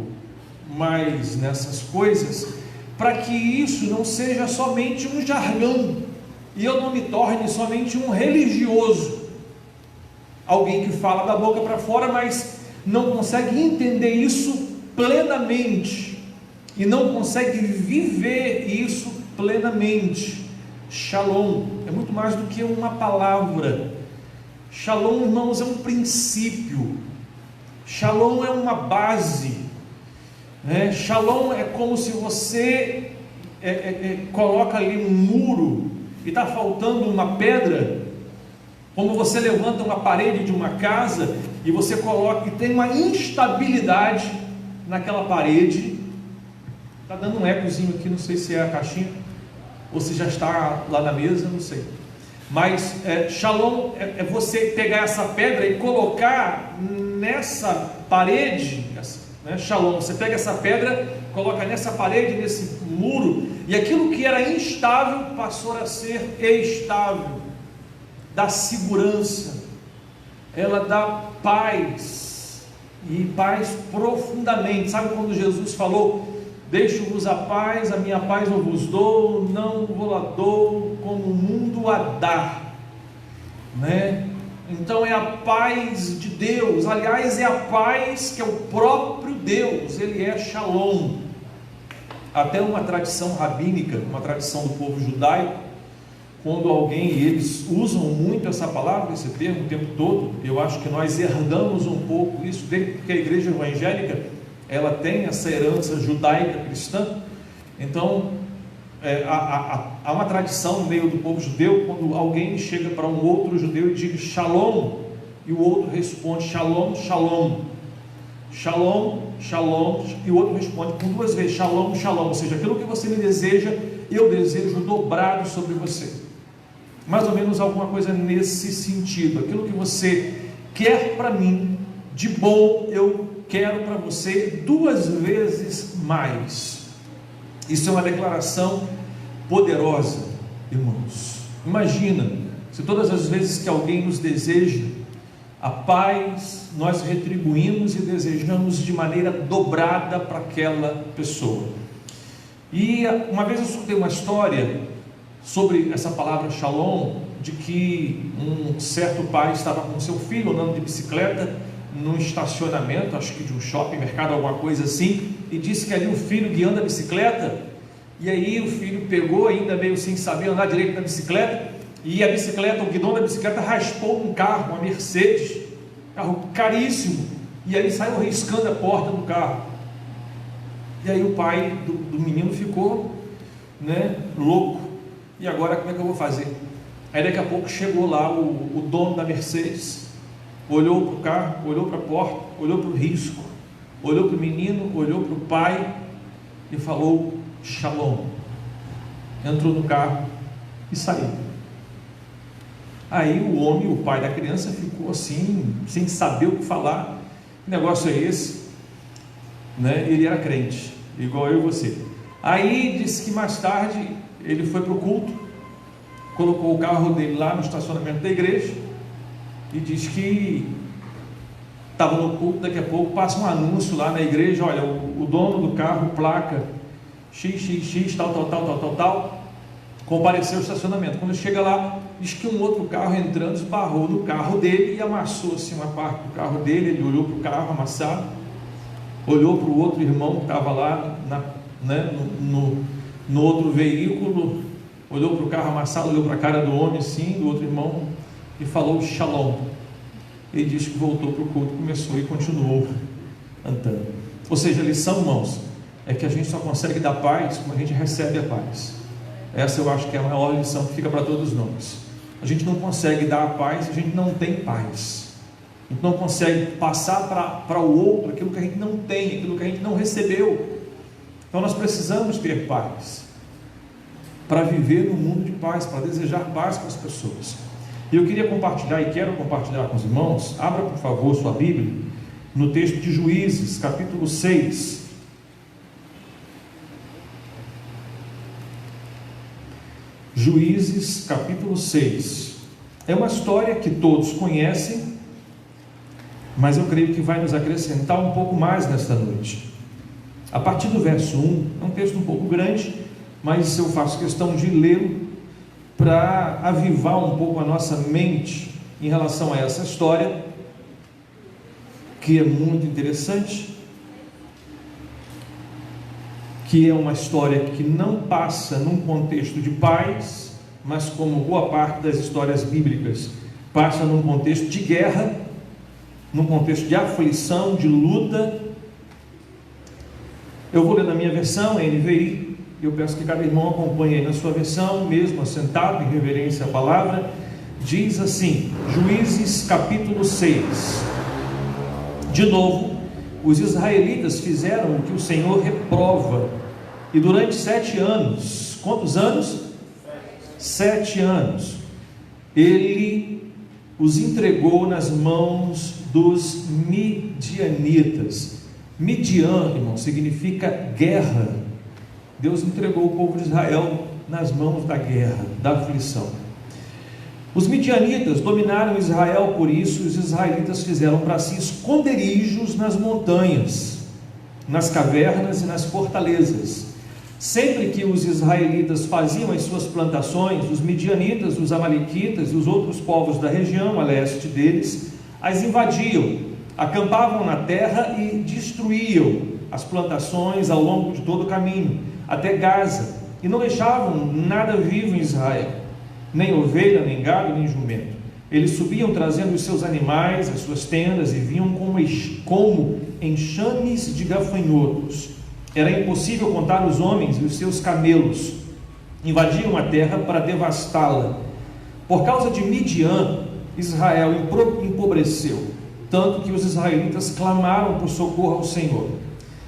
mais nessas coisas, para que isso não seja somente um jargão, e eu não me torne somente um religioso, alguém que fala da boca para fora, mas não consegue entender isso plenamente, e não consegue viver isso plenamente. Shalom é muito mais do que uma palavra. Shalom, irmãos, é um princípio. Shalom é uma base. Shalom é como se você coloca ali um muro e está faltando uma pedra, como você levanta uma parede de uma casa e você coloca e tem uma instabilidade naquela parede. Está dando um ecozinho aqui, não sei se é a caixinha ou se já está lá na mesa, não sei. Mas Shalom é você pegar essa pedra e colocar nessa parede, Shalom, você pega essa pedra, coloca nessa parede, nesse muro, e aquilo que era instável passou a ser estável, dá segurança, ela dá paz, e paz profundamente. Sabe quando Jesus falou: deixo-vos a paz, a minha paz eu vos dou, não vou lá dou como o mundo a dá, Então é a paz de Deus, aliás é a paz que é o próprio Deus, Ele é Shalom. Até uma tradição rabínica, uma tradição do povo judaico, quando alguém, e eles usam muito essa palavra, esse termo o tempo todo, eu acho que nós herdamos um pouco isso, porque a igreja evangélica, ela tem essa herança judaica cristã. Então há uma tradição no meio do povo judeu, quando alguém chega para um outro judeu e diz Shalom, e o outro responde Shalom, Shalom, Shalom, Shalom, e o outro responde por 2 vezes Shalom, Shalom, ou seja, aquilo que você me deseja, eu desejo dobrado sobre você, mais ou menos alguma coisa nesse sentido. Aquilo que você quer para mim de bom, eu quero para você 2 vezes mais. Isso é uma declaração poderosa, irmãos. Imagina, se todas as vezes que alguém nos deseja a paz, nós retribuímos e desejamos de maneira dobrada para aquela pessoa. E uma vez eu escutei uma história sobre essa palavra Shalom, de que um certo pai estava com seu filho andando de bicicleta num estacionamento, acho que de um shopping, mercado, alguma coisa assim, e disse que ali o filho guiando a bicicleta, e aí o filho pegou, ainda meio sem saber andar direito na bicicleta, e a bicicleta, o guidão da bicicleta raspou um carro, uma Mercedes, carro caríssimo, e aí saiu riscando a porta do carro. E aí o pai do menino ficou louco, e agora como é que eu vou fazer? Aí daqui a pouco chegou lá o dono da Mercedes, olhou para o carro, olhou para a porta, olhou para o risco, olhou para o menino, olhou para o pai e falou Shalom, entrou no carro e saiu. Aí o homem, o pai da criança, ficou assim, sem saber o que falar. Que negócio é esse? Ele era crente, igual eu e você. Aí disse que mais tarde ele foi para o culto, colocou o carro dele lá no estacionamento da igreja e diz que estava no culto. Daqui a pouco passa um anúncio lá na igreja: olha, o dono do carro, placa XXX, tal, compareceu ao estacionamento. Quando chega lá, diz que um outro carro entrando esbarrou no carro dele e amassou assim uma parte do carro dele. Ele olhou para o carro amassado, olhou para o outro irmão que estava lá no outro veículo, olhou para o carro amassado, olhou para a cara do homem assim, do outro irmão, e falou Shalom. Ele disse que voltou para o culto, começou e continuou andando. Ou seja, a lição, irmãos, é que a gente só consegue dar paz quando a gente recebe a paz. Essa eu acho que é a maior lição que fica para todos nós. A gente não consegue dar a paz se a gente não tem paz. A gente não consegue passar para o outro aquilo que a gente não tem, aquilo que a gente não recebeu. Então nós precisamos ter paz para viver num mundo de paz, para desejar paz para as pessoas. E eu queria compartilhar e quero compartilhar com os irmãos. Abra por favor sua Bíblia no texto de Juízes, capítulo 6. Juízes, capítulo 6. É uma história que todos conhecem, mas eu creio que vai nos acrescentar um pouco mais nesta noite. A partir do verso 1, é um texto um pouco grande, mas eu faço questão de lê-lo para avivar um pouco a nossa mente em relação a essa história, que é muito interessante, que é uma história que não passa num contexto de paz, mas como boa parte das histórias bíblicas, passa num contexto de guerra, num contexto de aflição, de luta. Eu vou ler na minha versão, a NVI. Eu peço que cada irmão acompanhe aí na sua versão, mesmo assentado em reverência à palavra. Diz assim, Juízes capítulo 6. De novo, os israelitas fizeram o que o Senhor reprova, e durante 7 anos, quantos anos? 7 anos, Ele os entregou nas mãos dos midianitas. Midian, irmão, significa guerra. Deus entregou o povo de Israel nas mãos da guerra, da aflição. Os midianitas dominaram Israel, por isso os israelitas fizeram para si esconderijos nas montanhas, nas cavernas e nas fortalezas. Sempre que os israelitas faziam as suas plantações, os midianitas, os amalequitas e os outros povos da região a leste deles as invadiam, acampavam na terra e destruíam as plantações ao longo de todo o caminho, até Gaza, e não deixavam nada vivo em Israel, nem ovelha, nem gado, nem jumento. Eles subiam trazendo os seus animais, as suas tendas, e vinham como enxames de gafanhotos. Era impossível contar os homens e os seus camelos. Invadiam a terra para devastá-la. Por causa de Midian, Israel empobreceu, tanto que os israelitas clamaram por socorro ao Senhor.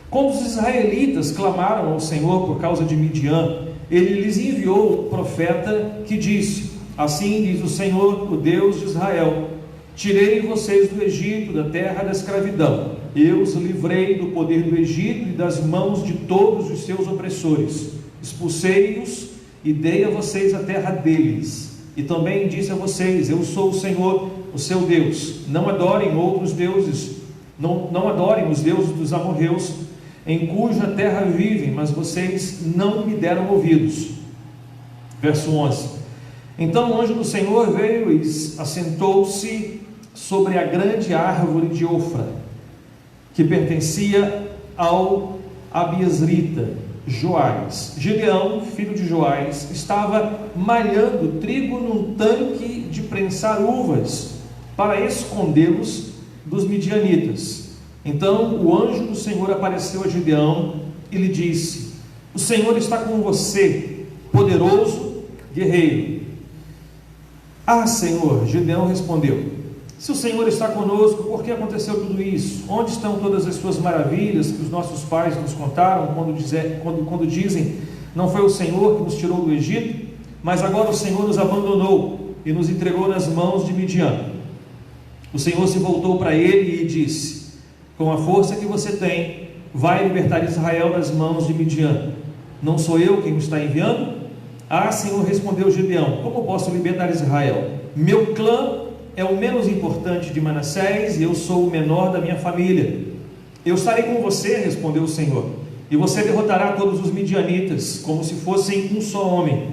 Quando os israelitas clamaram ao Senhor por causa de Midian, Ele lhes enviou o profeta que disse: assim diz o Senhor, o Deus de Israel: tirei vocês do Egito, da terra da escravidão. Eu os livrei do poder do Egito e das mãos de todos os seus opressores. Expulsei-os e dei a vocês a terra deles. E também disse a vocês: eu sou o Senhor, o seu Deus. Não adorem outros deuses, não adorem os deuses dos amorreus, em cuja terra vivem, mas vocês não me deram ouvidos. Verso 11. Então o anjo do Senhor veio e assentou-se sobre a grande árvore de Ofra, que pertencia ao Abiezrita, Joás. Gideão, filho de Joás, estava malhando trigo num tanque de prensar uvas, para escondê-los dos midianitas. Então o anjo do Senhor apareceu a Gideão e lhe disse: o Senhor está com você, poderoso guerreiro. Ah, Senhor, Gideão respondeu: se o Senhor está conosco, por que aconteceu tudo isso? Onde estão todas as suas maravilhas que os nossos pais nos contaram quando dizem: não foi o Senhor que nos tirou do Egito? Mas agora o Senhor nos abandonou e nos entregou nas mãos de Midian. O Senhor se voltou para ele e disse: com a força que você tem, vai libertar Israel das mãos de Midian. Não sou eu quem o está enviando? Ah, Senhor, respondeu Gideão: como posso libertar Israel? Meu clã é o menos importante de Manassés e eu sou o menor da minha família. Eu estarei com você, respondeu o Senhor, e você derrotará todos os midianitas, como se fossem um só homem.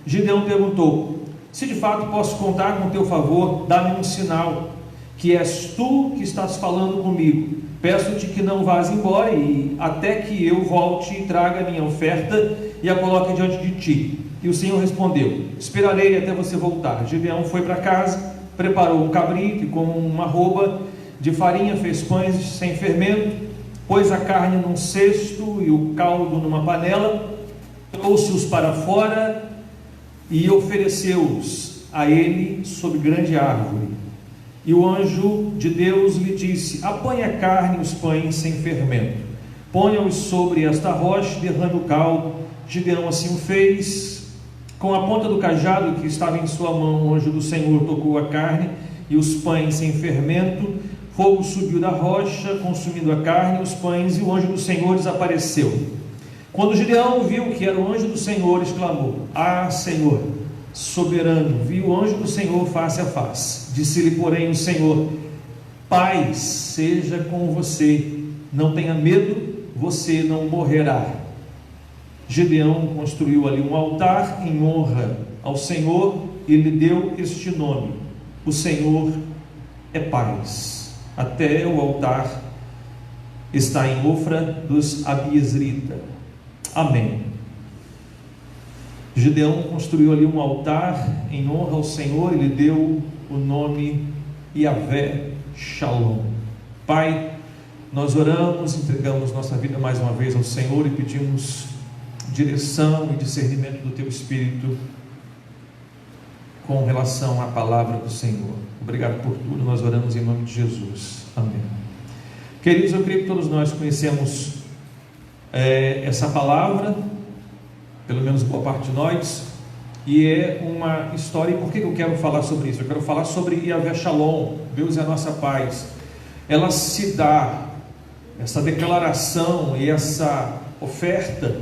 Gideão perguntou: se de fato posso contar com o teu favor, dá-me um sinal, que és tu que estás falando comigo. Peço-te que não vás embora e até que eu volte e traga a minha oferta e a coloque diante de ti. E o Senhor respondeu: esperarei até você voltar. Gideão foi para casa, preparou um cabrito e com uma arroba de farinha fez pães sem fermento, pôs a carne num cesto e o caldo numa panela, trouxe-os para fora e ofereceu-os a ele sob grande árvore. E o anjo de Deus lhe disse: apanhe a carne e os pães sem fermento, ponha-os sobre esta rocha e derrame o caldo. Gideão assim o fez. Com a ponta do cajado que estava em sua mão, o anjo do Senhor tocou a carne e os pães sem fermento. Fogo subiu da rocha, consumindo a carne e os pães, e o anjo do Senhor desapareceu. Quando Gideão viu que era o anjo do Senhor, exclamou: ah, Senhor, soberano, vi o anjo do Senhor face a face. Disse-lhe, porém, o Senhor: paz seja com você, não tenha medo, você não morrerá. Gideão construiu ali um altar em honra ao Senhor e lhe deu este nome: o Senhor é paz. Até o altar está em Ofra dos Abiezrita. Amém. Gideão construiu ali um altar em honra ao Senhor e lhe deu o nome Yahvé Shalom. Pai, nós oramos, entregamos nossa vida mais uma vez ao Senhor e pedimos direção e discernimento do Teu Espírito com relação à palavra do Senhor. Obrigado por tudo, nós oramos em nome de Jesus. Amém. Queridos, eu creio que todos nós conhecemos essa palavra, pelo menos boa parte de nós, e é uma história. E por que eu quero falar sobre isso? Eu quero falar sobre Yahvé Shalom, Deus é a nossa paz. Ela se dá, essa declaração e essa oferta,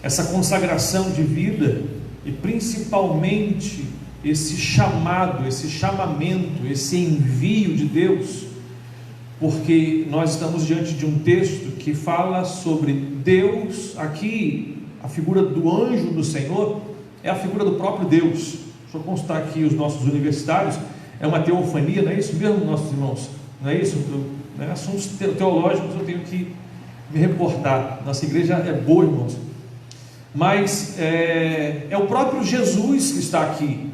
essa consagração de vida, e principalmente esse chamado, esse chamamento, esse envio de Deus, porque nós estamos diante de um texto que fala sobre Deus. Aqui a figura do anjo do Senhor é a figura do próprio Deus. Deixa eu constar aqui os nossos universitários, é uma teofania, não é isso mesmo, nossos irmãos? Não é isso? Assuntos teológicos eu tenho que me reportar. Nossa igreja é boa, irmãos, mas é o próprio Jesus que está aqui,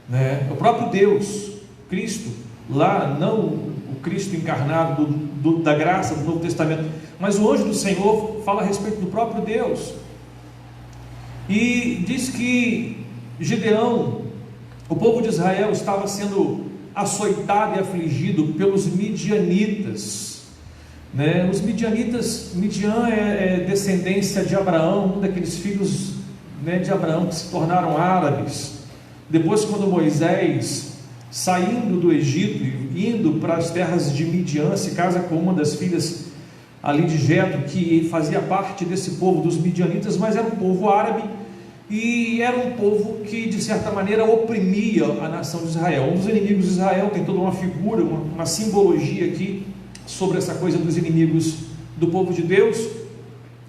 né? É o próprio Deus, Cristo, lá não o Cristo encarnado da graça do Novo Testamento, mas o anjo do Senhor fala a respeito do próprio Deus, e diz que Gideão, o povo de Israel, estava sendo açoitado e afligido pelos midianitas, né? Os midianitas, Midian é descendência de Abraão, um daqueles filhos, né, de Abraão que se tornaram árabes. Depois, quando Moisés, saindo do Egito e indo para as terras de Midian, se casa com uma das filhas ali de Jetro, que fazia parte desse povo dos midianitas, mas era um povo árabe, e era um povo que de certa maneira oprimia a nação de Israel. Um dos inimigos de Israel, tem toda uma figura, uma simbologia aqui sobre essa coisa dos inimigos do povo de Deus,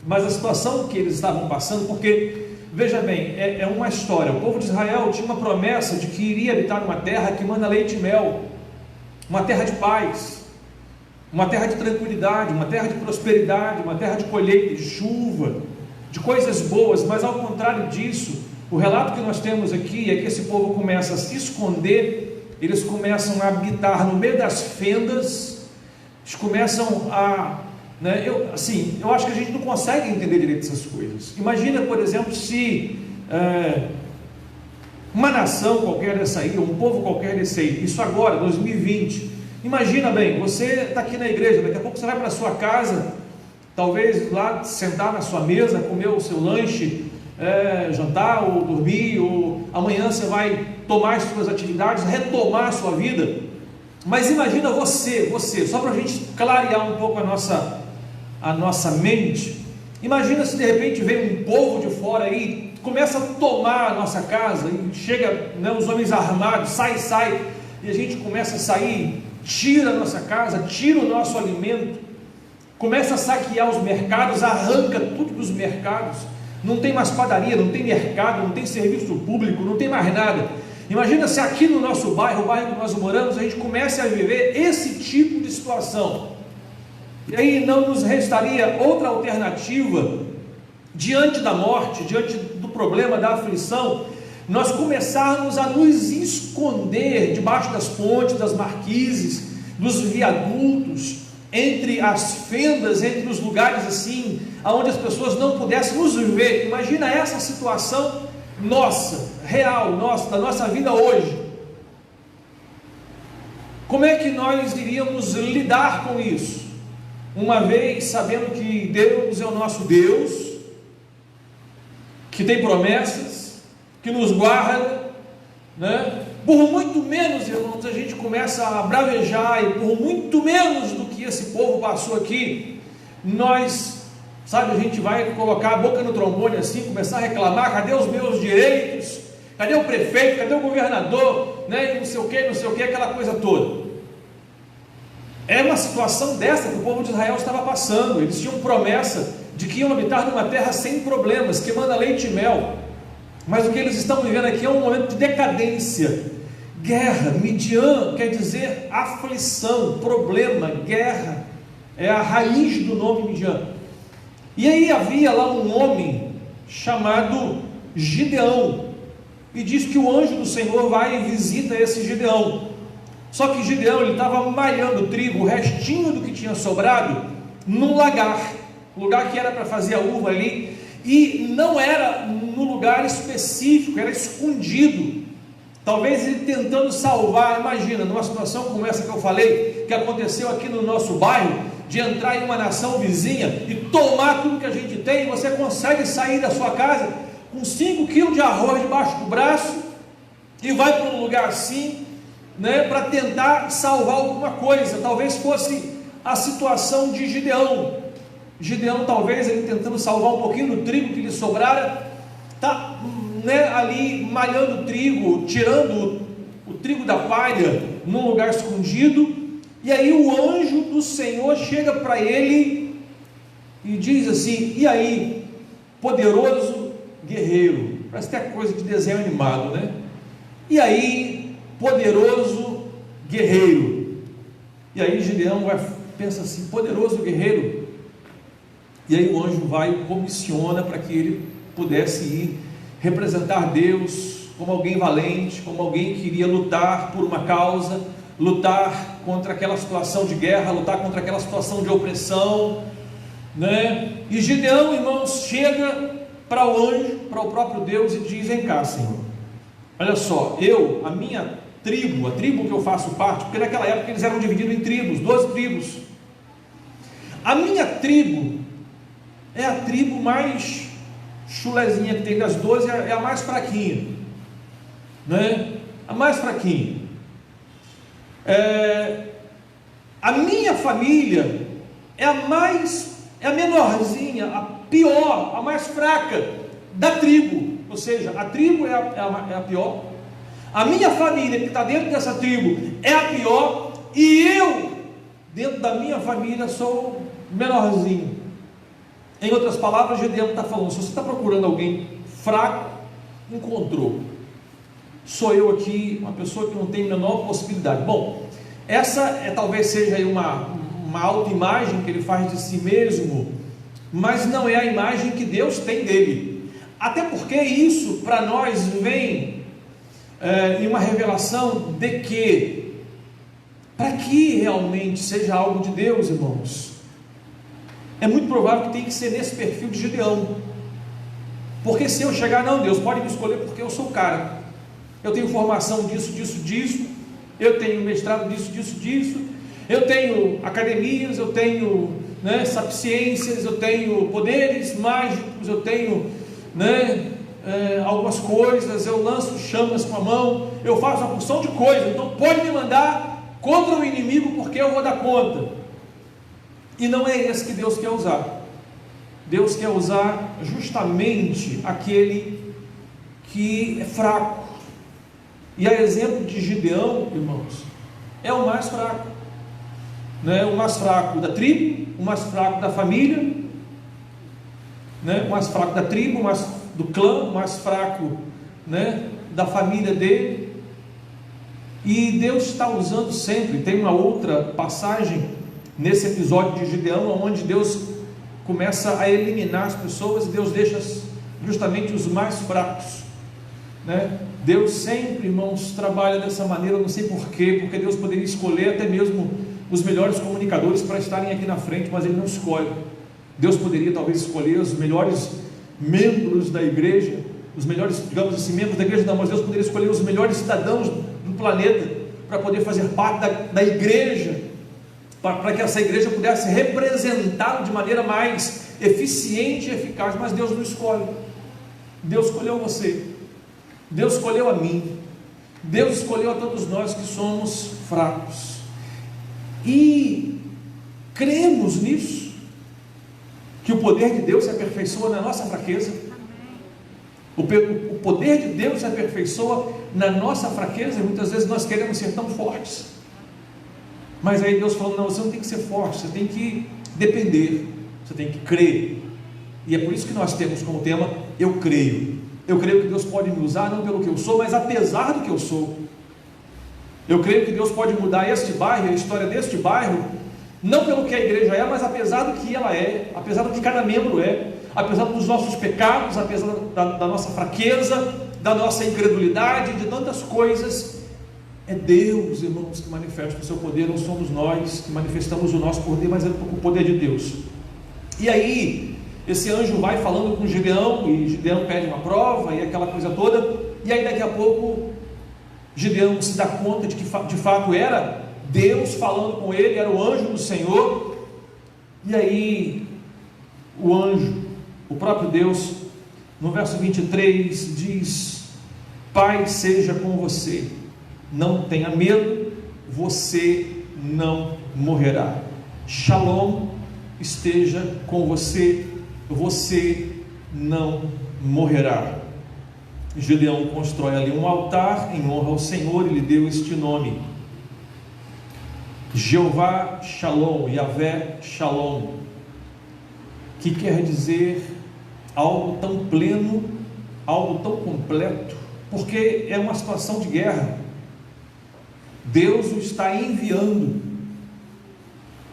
mas a situação que eles estavam passando, porque veja bem, é uma história. O povo de Israel tinha uma promessa de que iria habitar numa terra que manda leite e mel, uma terra de paz, uma terra de tranquilidade, uma terra de prosperidade, uma terra de colheita, de chuva, de coisas boas. Mas ao contrário disso, o relato que nós temos aqui é que esse povo começa a se esconder, eles começam a habitar no meio das fendas, eles começam a... Eu acho que a gente não consegue entender direito essas coisas. Imagina, por exemplo, se uma nação qualquer dessa aí, um povo qualquer desse aí, isso agora, 2020, imagina bem, você está aqui na igreja, daqui a pouco você vai para a sua casa, talvez lá sentar na sua mesa, comer o seu lanche, jantar ou dormir, ou amanhã você vai tomar as suas atividades, retomar a sua vida. Mas imagina você, só para a gente clarear um pouco a nossa mente, imagina se de repente vem um povo de fora aí, começa a tomar a nossa casa, e chega, né, os homens armados, sai, e a gente começa a sair, tira a nossa casa, tira o nosso alimento, começa a saquear os mercados, arranca tudo dos mercados, não tem mais padaria, não tem mercado, não tem serviço público, não tem mais nada. Imagina se aqui no nosso bairro, o bairro que nós moramos, a gente começa a viver esse tipo de situação. E aí não nos restaria outra alternativa, diante da morte, diante do problema da aflição, nós começarmos a nos esconder debaixo das pontes, das marquises, dos viadutos, entre as fendas, entre os lugares assim, onde as pessoas não pudessem nos ver. Imagina essa situação nossa, real, da nossa vida hoje. Como é que nós iríamos lidar com isso? Uma vez sabendo que Deus é o nosso Deus, que tem promessas, que nos guarda, né? Por muito menos, irmãos, a gente começa a bravejar, e por muito menos do que esse povo passou aqui, nós, a gente vai colocar a boca no trombone assim, começar a reclamar: cadê os meus direitos? Cadê o prefeito? Cadê o governador? Né? Não sei o que, aquela coisa toda. É uma situação dessa que o povo de Israel estava passando. Eles tinham promessa de que iam habitar numa terra sem problemas, que manda leite e mel, mas o que eles estão vivendo aqui é um momento de decadência, guerra. Midian quer dizer aflição, problema, guerra, é a raiz do nome Midian. E aí havia lá um homem chamado Gideão, e diz que o anjo do Senhor vai e visita esse Gideão. Só que Gideão, ele estava malhando trigo, o restinho do que tinha sobrado, num lagar, lugar que era para fazer a uva ali, e não era no lugar específico, era escondido. Talvez ele tentando salvar, imagina, numa situação como essa que eu falei, que aconteceu aqui no nosso bairro, de entrar em uma nação vizinha e tomar tudo que a gente tem. Você consegue sair da sua casa com 5 quilos de arroz debaixo do braço e vai para um lugar assim, né, para tentar salvar alguma coisa. Talvez fosse a situação de Gideão. Gideão, talvez ele tentando salvar um pouquinho do trigo que lhe sobrara, está, né, ali malhando o trigo, tirando o trigo da palha num lugar escondido. E aí o anjo do Senhor chega para ele e diz assim: e aí, poderoso guerreiro? Parece até coisa de desenho animado, né? E aí, poderoso guerreiro? E aí Gideão pensa assim: poderoso guerreiro? E aí o anjo vai e comissiona para que ele pudesse ir representar Deus como alguém valente, como alguém que iria lutar por uma causa, lutar contra aquela situação de guerra, lutar contra aquela situação de opressão, né? E Gideão, irmãos, chega para o anjo, para o próprio Deus, e diz: vem cá, Senhor, olha só, a minha tribo, a tribo que eu faço parte, porque naquela época eles eram divididos em tribos, 12 tribos, a minha tribo é a tribo mais chulezinha que tem das 12, é a mais fraquinha, né? A mais fraquinha. A minha família é a menorzinha, a pior, a mais fraca da tribo, ou seja, a tribo é a pior, a minha família que está dentro dessa tribo é a pior, e eu, dentro da minha família, sou menorzinho. Em outras palavras, Gideão está falando: se você está procurando alguém fraco, encontrou. Sou eu aqui, uma pessoa que não tem a menor possibilidade. Bom, essa talvez seja aí uma autoimagem que ele faz de si mesmo, mas não é a imagem que Deus tem dele. Até porque isso para nós vem em uma revelação de que, para que realmente seja algo de Deus, irmãos, é muito provável que tem que ser nesse perfil de Gideão. Porque se eu chegar: não, Deus pode me escolher porque eu sou o cara, eu tenho formação disso, eu tenho mestrado disso, eu tenho academias, eu tenho, né, sapiências, eu tenho poderes mágicos, eu tenho, né, algumas coisas, eu lanço chamas com a mão, eu faço uma porção de coisas, então pode me mandar contra o inimigo porque eu vou dar conta. E não é esse que Deus quer usar. Deus quer usar justamente aquele que é fraco. E a exemplo de Gideão, irmãos, é o mais fraco, né? O mais fraco da tribo, o mais fraco da família, né? O mais fraco da tribo, o mais do clã, o mais fraco, né, da família dele. E Deus está usando sempre. Tem uma outra passagem nesse episódio de Gideão, onde Deus começa a eliminar as pessoas e Deus deixa justamente os mais fracos, né? Deus sempre, irmãos, trabalha dessa maneira. Eu não sei porquê, porque Deus poderia escolher até mesmo os melhores comunicadores para estarem aqui na frente, mas Ele não escolhe. Deus poderia talvez escolher os melhores membros da igreja, os melhores, digamos assim, membros da igreja, não, mas Deus poderia escolher os melhores cidadãos do planeta para poder fazer parte da igreja, para que essa igreja pudesse representá-lo de maneira mais eficiente e eficaz. Mas Deus não escolhe. Deus escolheu você, Deus escolheu a mim, Deus escolheu a todos nós que somos fracos, e cremos nisso, que o poder de Deus se aperfeiçoa na nossa fraqueza. O poder de Deus se aperfeiçoa na nossa fraqueza. E muitas vezes nós queremos ser tão fortes, mas aí Deus falou: não, você não tem que ser forte, você tem que depender, você tem que crer. E é por isso que nós temos como tema: eu creio. Eu creio que Deus pode me usar não pelo que eu sou, mas apesar do que eu sou. Eu creio que Deus pode mudar este bairro, a história deste bairro, não pelo que a igreja é, mas apesar do que ela é, apesar do que cada membro é, apesar dos nossos pecados, apesar da nossa fraqueza, da nossa incredulidade, de tantas coisas. É Deus, irmãos, que manifesta o seu poder, não somos nós que manifestamos o nosso poder, mas é o poder de Deus. E aí, esse anjo vai falando com Gideão, e Gideão pede uma prova, e aquela coisa toda, e aí daqui a pouco, Gideão se dá conta de que de fato era Deus falando com ele, era o anjo do Senhor, e aí, o anjo, o próprio Deus, no verso 23, diz: Pai seja com você, não tenha medo, você não morrerá. Shalom esteja com você, você não morrerá. Gideão constrói ali um altar em honra ao Senhor e lhe deu este nome: Jeová Shalom, Yahvé Shalom, que quer dizer algo tão pleno, algo tão completo, porque é uma situação de guerra. Deus o está enviando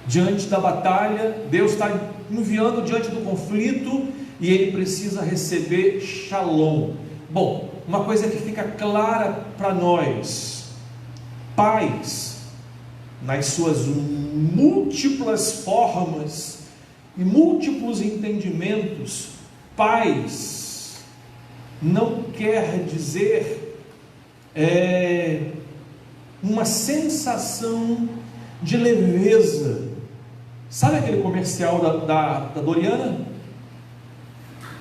diante da batalha, Deus está enviando diante do conflito, e ele precisa receber Shalom. Bom, uma coisa que fica clara para nós: paz, nas suas múltiplas formas e múltiplos entendimentos, paz não quer dizer uma sensação de leveza. Sabe aquele comercial da Doriana?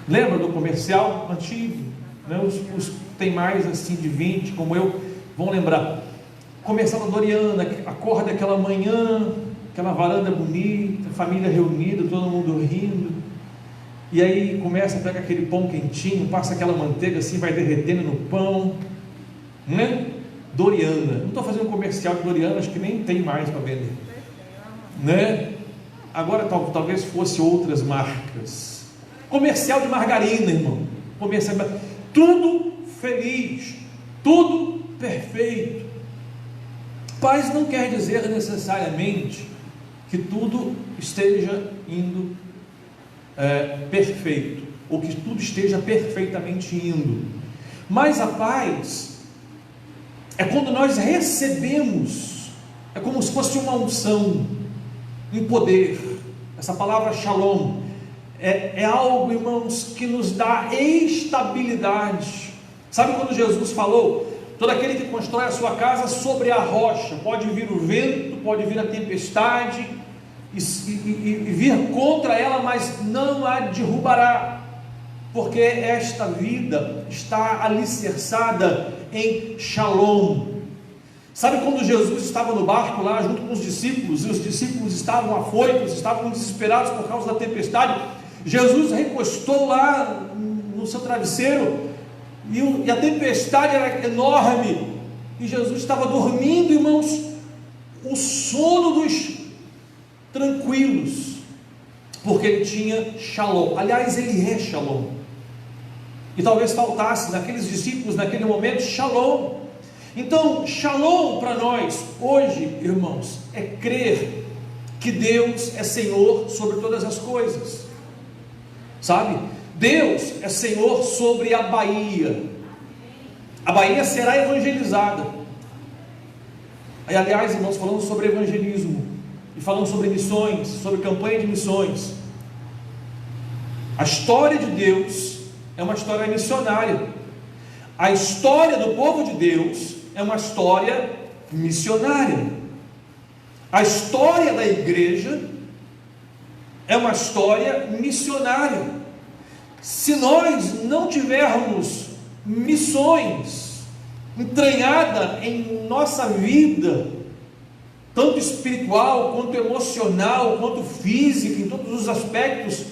Lembra do comercial antigo? Né? Os que tem mais assim de 20 como eu vão lembrar. Comercial da Doriana, acorda aquela manhã, aquela varanda bonita, família reunida, todo mundo rindo, e aí começa a pegar aquele pão quentinho, passa aquela manteiga assim, vai derretendo no pão, né? Doriana. Não estou fazendo comercial de Doriana, acho que nem tem mais para vender, né? Agora talvez fosse outras marcas. Comercial de margarina, irmão. Comercial, tudo feliz, tudo perfeito. Paz não quer dizer necessariamente que tudo esteja indo perfeito, ou que tudo esteja perfeitamente indo, mas a paz é quando nós recebemos, é como se fosse uma unção, um poder. Essa palavra Shalom é algo, irmãos, que nos dá estabilidade. Sabe quando Jesus falou: todo aquele que constrói a sua casa sobre a rocha, pode vir o vento, pode vir a tempestade e vir contra ela, mas não a derrubará, porque esta vida está alicerçada em Shalom. Sabe quando Jesus estava no barco lá junto com os discípulos, e os discípulos estavam afoitos, estavam desesperados por causa da tempestade? Jesus recostou lá no seu travesseiro, e a tempestade era enorme, e Jesus estava dormindo, irmãos, o sono dos tranquilos, porque ele tinha Shalom. Aliás, ele é Shalom, e talvez faltasse naqueles discípulos naquele momento Shalom. Então, Shalom para nós hoje, irmãos, é crer que Deus é Senhor sobre todas as coisas, sabe? Deus é Senhor sobre a Bahia. A Bahia será evangelizada. Aí, aliás, irmãos, falamos sobre evangelismo, e falamos sobre missões, sobre campanha de missões. A história de Deus é uma história missionária. A história do povo de Deus é uma história missionária. A história da igreja é uma história missionária. Se nós não tivermos missões entranhada em nossa vida, tanto espiritual, quanto emocional, quanto física, em todos os aspectos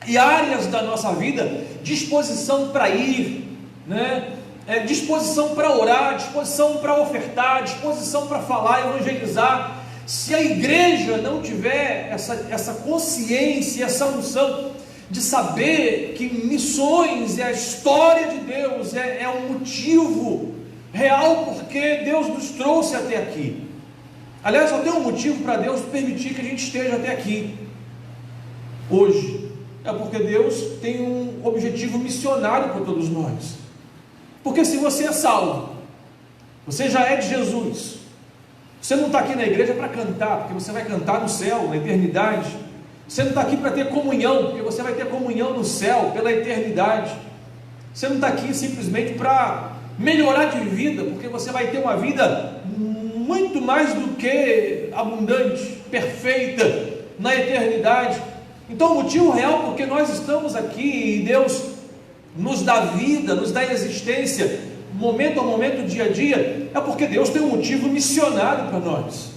e áreas da nossa vida, disposição para ir, né? Disposição para orar, disposição para ofertar, disposição para falar, evangelizar. Se a igreja não tiver essa consciência, essa unção de saber que missões é a história de Deus, é um motivo real porque Deus nos trouxe até aqui. Aliás, só tem um motivo para Deus permitir que a gente esteja até aqui hoje, é porque Deus tem um objetivo missionário para todos nós. Porque se você é salvo, Você já é de Jesus. Você não está aqui na igreja para cantar, porque você vai cantar no céu, na eternidade. Você não está aqui para ter comunhão, porque você vai ter comunhão no céu, pela eternidade. Você não está aqui simplesmente para melhorar de vida, porque você vai ter uma vida muito mais do que abundante, perfeita, na eternidade. Então o motivo real porque nós estamos aqui e Deus nos dá vida, nos dá existência, momento a momento, dia a dia, é porque Deus tem um motivo missionário para nós.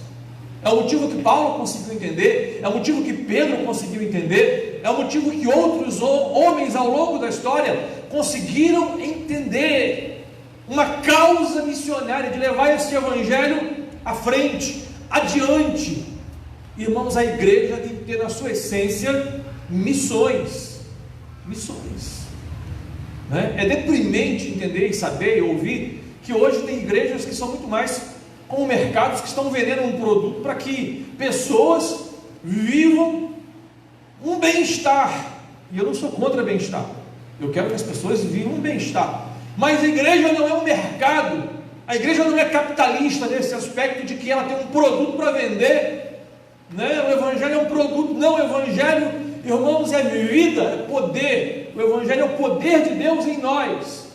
É o motivo que Paulo conseguiu entender, é o motivo que Pedro conseguiu entender, é o motivo que outros homens ao longo da história conseguiram entender. Uma causa missionária de levar esse evangelho à frente, adiante. Irmãos, a igreja tem que ter na sua essência missões. Missões. É deprimente entender e saber e ouvir que hoje tem igrejas que são muito mais como mercados que estão vendendo um produto para que pessoas vivam um bem-estar. E eu não sou contra bem-estar. Eu quero que as pessoas vivam um bem-estar. Mas a igreja não é um mercado. A igreja não é capitalista nesse aspecto de que ela tem um produto para vender. Né? O evangelho é um produto. Não, o evangelho, irmãos, é vida, é poder. O evangelho é o poder de Deus em nós.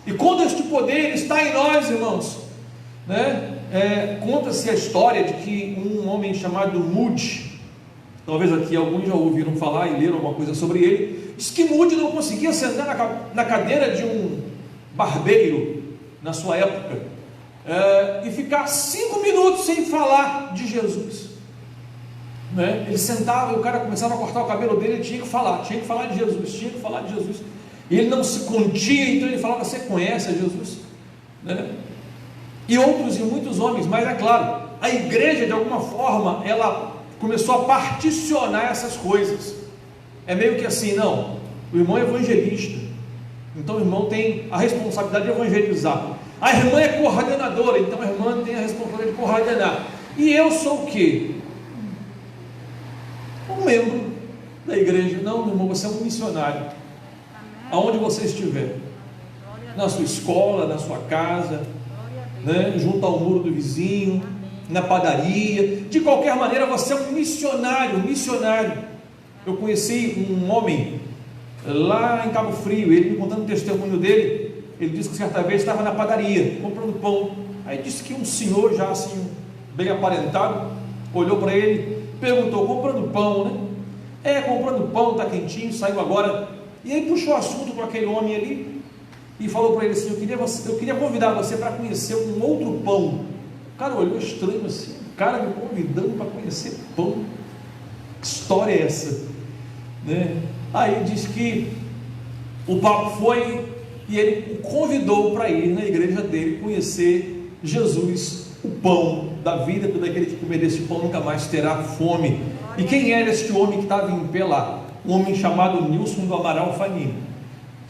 E quando este poder está em nós, irmãos, né? Conta-se a história de que um homem chamado Moody, talvez aqui alguns já ouviram falar e leram alguma coisa sobre ele, diz que Moody não conseguia sentar na cadeira de um barbeiro na sua época e ficar 5 minutos sem falar de Jesus. Né? Ele sentava e o cara começava a cortar o cabelo dele, ele tinha que falar de Jesus, tinha que falar de Jesus. E ele não se contia, então ele falava: você conhece a Jesus? Né? E outros e muitos homens, mas é claro, a igreja de alguma forma, ela começou a particionar essas coisas. É meio que assim, não, o irmão é evangelista, então o irmão tem a responsabilidade de evangelizar. A irmã é coordenadora, então a irmã tem a responsabilidade de coordenar. E eu sou o quê? Um membro da igreja. Não, meu irmão, você é um missionário. Aonde você estiver, na sua escola, na sua casa, né, junto ao muro do vizinho, na padaria, de qualquer maneira você é um missionário. Eu conheci um homem lá em Cabo Frio, ele me contando o testemunho dele. Ele disse que certa vez estava na padaria comprando pão, aí disse que um senhor já assim bem aparentado olhou para ele, perguntou: comprando pão, né? Comprando pão, está quentinho, saiu agora. E aí puxou o assunto com aquele homem ali e falou para ele assim: eu queria convidar você para conhecer um outro pão. O cara olhou estranho assim: o cara me convidando para conhecer pão, que história é essa? Né? Aí diz que o papo foi e ele o convidou para ir na igreja dele conhecer Jesus, o pão da vida. Todo aquele que comer desse pão nunca mais terá fome. E quem era este homem que estava em pé lá? Um homem chamado Nilson do Amaral Fanini,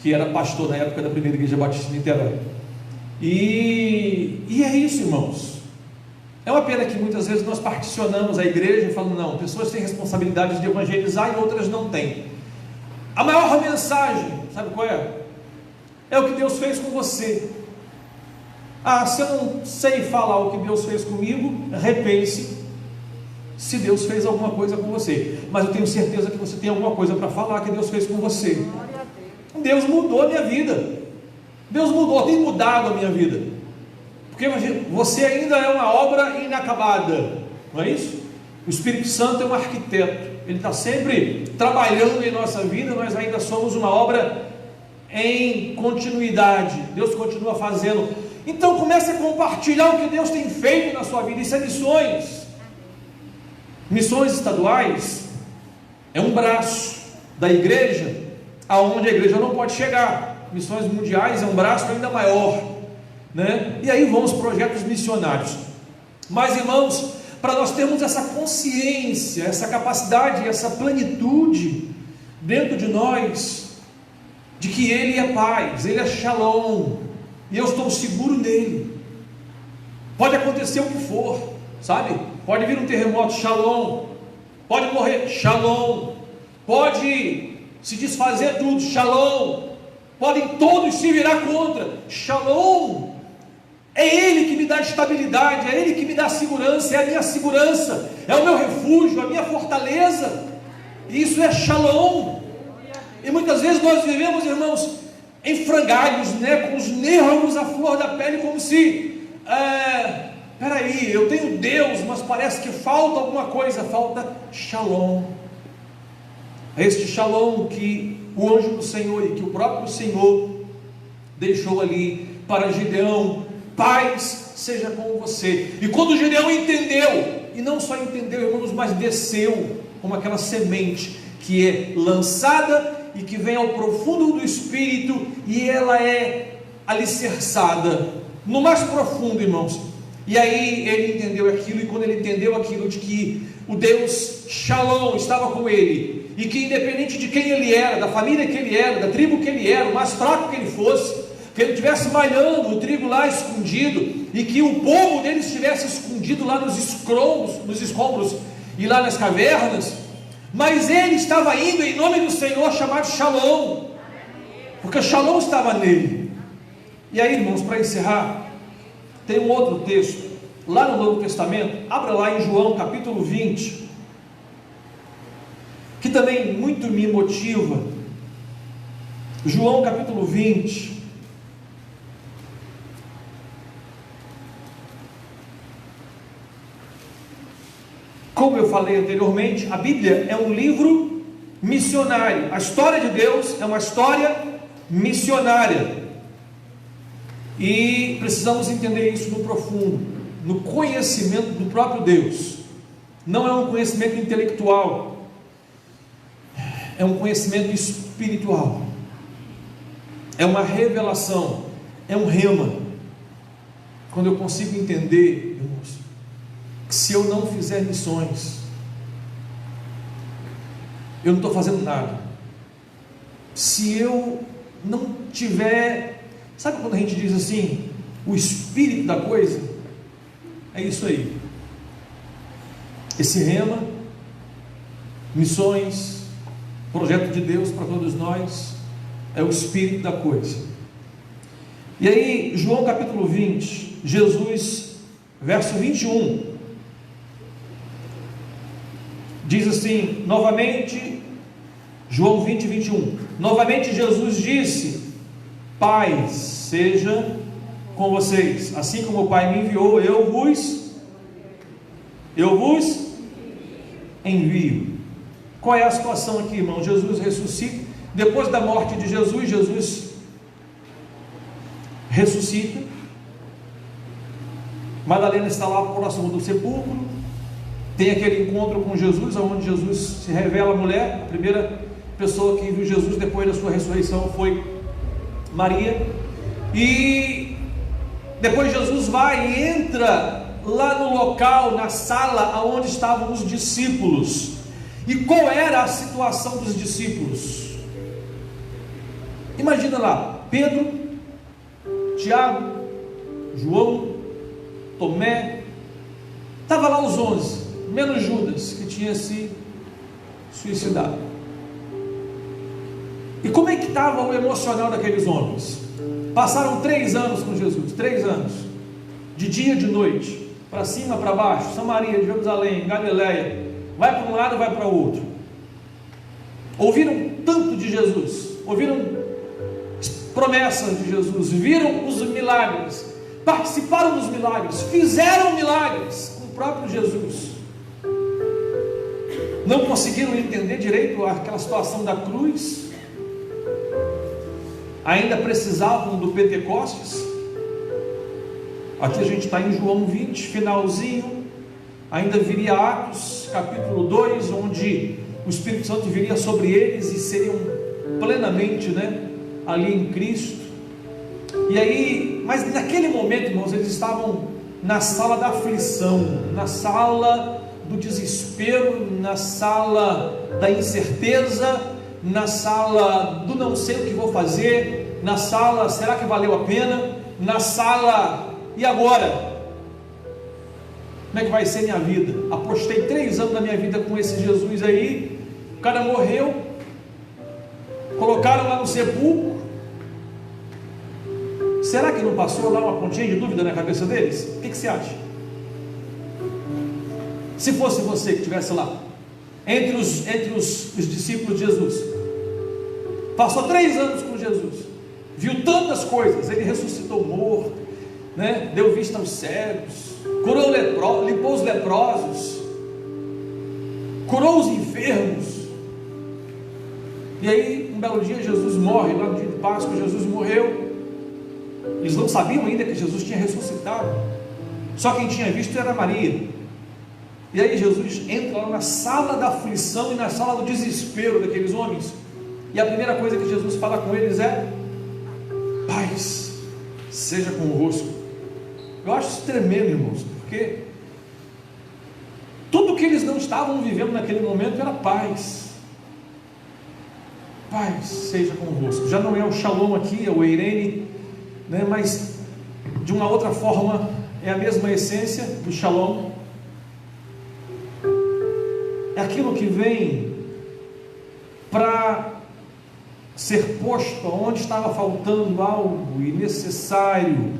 que era pastor na época da primeira igreja batista de Niterói. E é isso, irmãos. É uma pena que muitas vezes nós particionamos a igreja e falamos: não, pessoas têm responsabilidades de evangelizar e outras não têm. A maior mensagem, sabe qual é? É o que Deus fez com você. Se eu não sei falar o que Deus fez comigo, repense se Deus fez alguma coisa com você. Mas eu tenho certeza que você tem alguma coisa para falar que Deus fez com você. Deus mudou a minha vida. Deus mudou, tem mudado a minha vida. Porque você ainda é uma obra inacabada, não é isso? O Espírito Santo é um arquiteto, ele está sempre trabalhando em nossa vida. Nós ainda somos uma obra em continuidade. Deus continua fazendo. Então comece a compartilhar o que Deus tem feito na sua vida. Isso é missões. Missões estaduais é um braço da igreja aonde a igreja não pode chegar. Missões mundiais é um braço ainda maior, né? E aí vão os projetos missionários. Mas, irmãos, para nós termos essa consciência, essa capacidade, essa plenitude dentro de nós, de que Ele é paz, Ele é shalom, e eu estou seguro nele. Pode acontecer o que for, sabe? Pode vir um terremoto, shalom. Pode morrer, shalom. Pode se desfazer tudo, shalom. Podem todos se virar contra, shalom. É Ele que me dá estabilidade, é Ele que me dá segurança, é a minha segurança, é o meu refúgio, a minha fortaleza. Isso é Shalom. E muitas vezes nós vivemos, irmãos, em frangalhos, com os nervos à flor da pele, como se, peraí, eu tenho Deus, mas parece que falta alguma coisa, falta Shalom. É este Shalom que o anjo do Senhor e que o próprio Senhor deixou ali para Gideão: paz seja com você. E quando Gideão entendeu, e não só entendeu, irmãos, mas desceu como aquela semente que é lançada e que vem ao profundo do Espírito, e ela é alicerçada no mais profundo, irmãos. E aí ele entendeu aquilo, e quando ele entendeu aquilo de que o Deus Shalom estava com ele, e que independente de quem ele era, da família que ele era, da tribo que ele era, o mais fraco que ele fosse, que ele estivesse malhando o trigo lá escondido, e que o povo dele estivesse escondido lá nos escombros e lá nas cavernas, mas ele estava indo em nome do Senhor, chamado Shalom, porque Shalom estava nele. E aí, irmãos, para encerrar, tem um outro texto lá no Novo Testamento. Abra lá em João capítulo 20, que também muito me motiva. João capítulo 20. Como eu falei anteriormente, a Bíblia é um livro missionário. A história de Deus é uma história missionária. E precisamos entender isso no profundo, no conhecimento do próprio Deus. Não é um conhecimento intelectual, é um conhecimento espiritual. É uma revelação, é um rema. Quando eu consigo entender, irmãos, que se eu não fizer missões, eu não estou fazendo nada. Se eu não tiver, sabe quando a gente diz assim, o espírito da coisa? É isso aí. Esse rema, missões, projeto de Deus para todos nós, é o espírito da coisa. E aí, João capítulo 20, Jesus, verso 21, diz assim, novamente, João 20, 21, novamente Jesus disse: paz seja com vocês, assim como o Pai me enviou, eu vos envio. Qual é a situação aqui, irmão? Jesus ressuscita, depois da morte de Jesus, Jesus ressuscita, Madalena está lá próximo do sepulcro, tem aquele encontro com Jesus, onde Jesus se revela à mulher. A primeira pessoa que viu Jesus depois da sua ressurreição foi Maria, e depois Jesus vai e entra lá no local, na sala onde estavam os discípulos. E qual era a situação dos discípulos? Imagina lá, Pedro, Tiago, João, Tomé, estava lá os 11, menos Judas, que tinha se suicidado. E como é que estava o emocional daqueles homens? Passaram 3 anos com Jesus, 3 anos, de dia e de noite, para cima, para baixo, Samaria, Jerusalém, Galileia, vai para um lado, vai para o outro. Ouviram tanto de Jesus, ouviram promessas de Jesus, viram os milagres, participaram dos milagres, fizeram milagres com o próprio Jesus. Não conseguiram entender direito aquela situação da cruz, ainda precisavam do Pentecostes. Aqui a gente está em João 20, finalzinho, ainda viria Atos capítulo 2, onde o Espírito Santo viria sobre eles e seriam plenamente, ali em Cristo. E aí, mas naquele momento, irmãos, eles estavam na sala da aflição, na sala do desespero, na sala da incerteza, na sala do não sei o que vou fazer, na sala, será que valeu a pena? Na sala, e agora? Como é que vai ser minha vida? Apostei 3 anos da minha vida com esse Jesus aí, o cara morreu, colocaram lá no sepulcro, Será que não passou lá uma pontinha de dúvida na cabeça deles? O que você acha? Se fosse você que estivesse lá, entre os discípulos de Jesus, passou 3 anos com Jesus, viu tantas coisas, ele ressuscitou morto, né? Deu vista aos cegos, limpou os leprosos, curou os enfermos. E aí, um belo dia, Jesus morre, lá no dia de Páscoa, Jesus morreu. Eles não sabiam ainda que Jesus tinha ressuscitado, só quem tinha visto era Maria. E aí Jesus entra lá na sala da aflição e na sala do desespero daqueles homens, e a primeira coisa que Jesus fala com eles é: paz seja convosco. Eu acho isso tremendo, irmãos, porque tudo que eles não estavam vivendo naquele momento era paz. Paz seja convosco. Já não é o shalom aqui, é o eirene, né? Mas de uma outra forma é a mesma essência do shalom. É aquilo que vem para ser posto onde estava faltando algo e necessário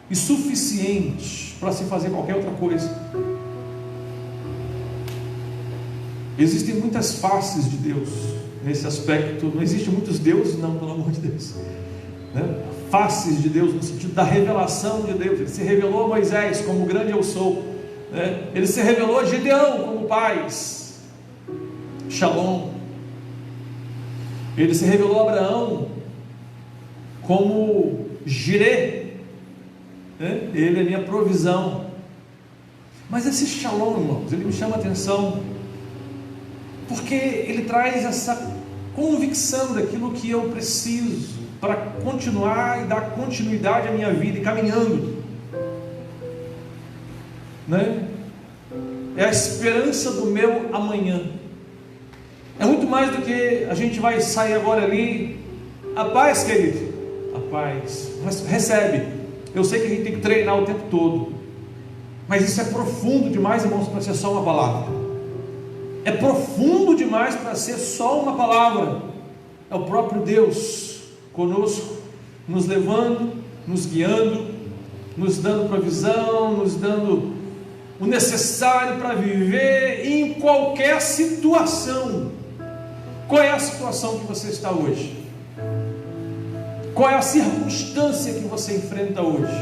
e suficiente para se fazer qualquer outra coisa. Existem muitas faces de Deus nesse aspecto. Não existem muitos deuses, não, pelo amor de Deus, né? Faces de Deus no sentido da revelação de Deus. Ele se revelou a Moisés como grande eu sou, né? Ele se revelou a Gideão como paz, Shalom. Ele se revelou a Abraão como Jireh, né? Ele é minha provisão. Mas esse Shalom, irmãos, ele me chama a atenção porque ele traz essa convicção daquilo que eu preciso para continuar e dar continuidade à minha vida e caminhando, né? É a esperança do meu amanhã. É muito mais do que a gente vai sair agora ali. A paz, querido, a paz, mas recebe. Eu sei que a gente tem que treinar o tempo todo, mas isso é profundo demais, irmãos, para ser só uma palavra. É profundo demais para ser só uma palavra. É o próprio Deus conosco, nos levando, nos guiando, nos dando provisão, nos dando o necessário para viver em qualquer situação. Qual é a situação que você está hoje? Qual é a circunstância que você enfrenta hoje?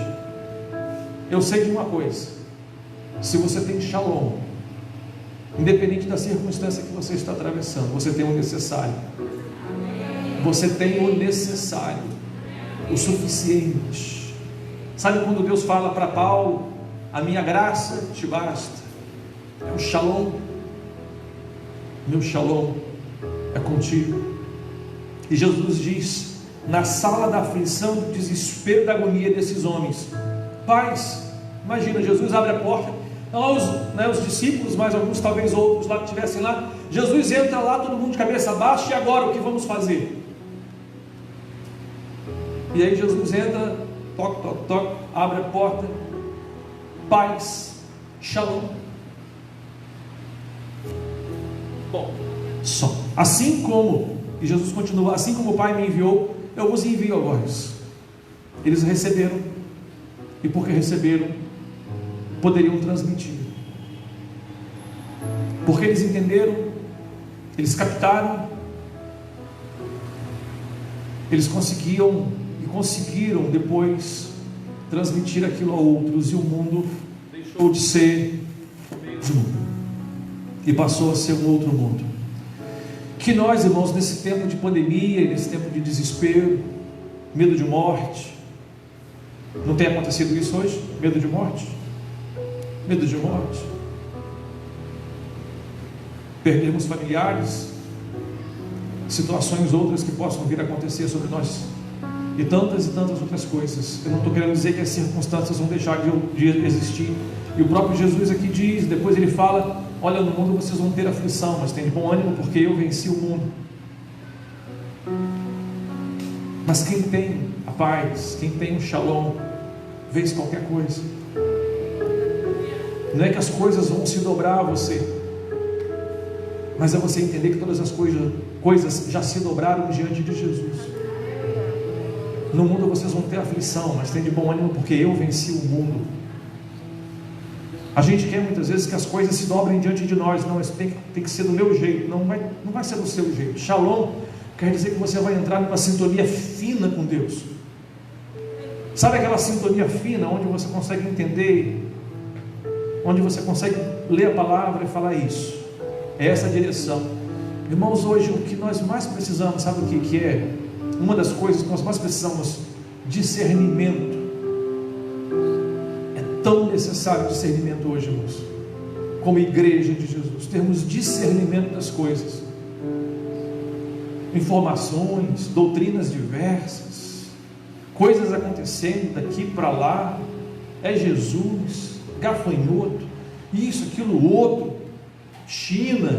Eu sei de uma coisa: se você tem Shalom, independente da circunstância que você está atravessando, você tem o necessário. Você tem o necessário, o suficiente. Sabe quando Deus fala para Paulo: a minha graça te basta? É o Shalom. Meu Shalom é contigo. E Jesus diz, na sala da aflição, do desespero, da agonia desses homens: paz. Imagina, Jesus abre a porta, os discípulos, mais alguns, talvez outros lá que estivessem lá. Jesus entra lá, todo mundo de cabeça baixa. E agora o que vamos fazer? E aí Jesus entra, toca, toca, toca, abre a porta, paz, Shalom. Bom, só assim como, e Jesus continua: assim como o Pai me enviou, eu vos envio a vós. Eles receberam, e porque receberam, poderiam transmitir, porque eles entenderam, eles captaram, eles conseguiram depois transmitir aquilo a outros, e o mundo deixou de ser o mesmo e passou a ser um outro mundo. Que nós, irmãos, nesse tempo de pandemia, nesse tempo de desespero, medo de morte, não tem acontecido isso hoje? Medo de morte? Medo de morte, perdemos familiares, situações outras que possam vir a acontecer sobre nós, e tantas outras coisas. Eu não estou querendo dizer que as circunstâncias vão deixar de existir, e o próprio Jesus aqui diz, depois ele fala: olha, no mundo vocês vão ter aflição, mas tem bom ânimo, porque eu venci o mundo. Mas quem tem a paz, quem tem o Shalom, vence qualquer coisa. Não é que as coisas vão se dobrar a você, mas é você entender que todas as coisas já se dobraram diante de Jesus. No mundo vocês vão ter aflição, mas tem de bom ânimo, porque eu venci o mundo. A gente quer muitas vezes que as coisas se dobrem diante de nós. Não, isso tem que ser do meu jeito. Não vai ser do seu jeito. Shalom quer dizer que você vai entrar numa sintonia fina com Deus. Sabe aquela sintonia fina, onde você consegue entender, onde você consegue ler a palavra e falar isso? É essa a direção. Irmãos, hoje o que nós mais precisamos, sabe o que é? Uma das coisas que nós mais precisamos: discernimento. É tão necessário discernimento hoje, irmãos, como igreja de Jesus, termos discernimento das coisas. Informações, doutrinas diversas, coisas acontecendo daqui para lá, é Jesus, gafanhoto, isso, aquilo, outro, China,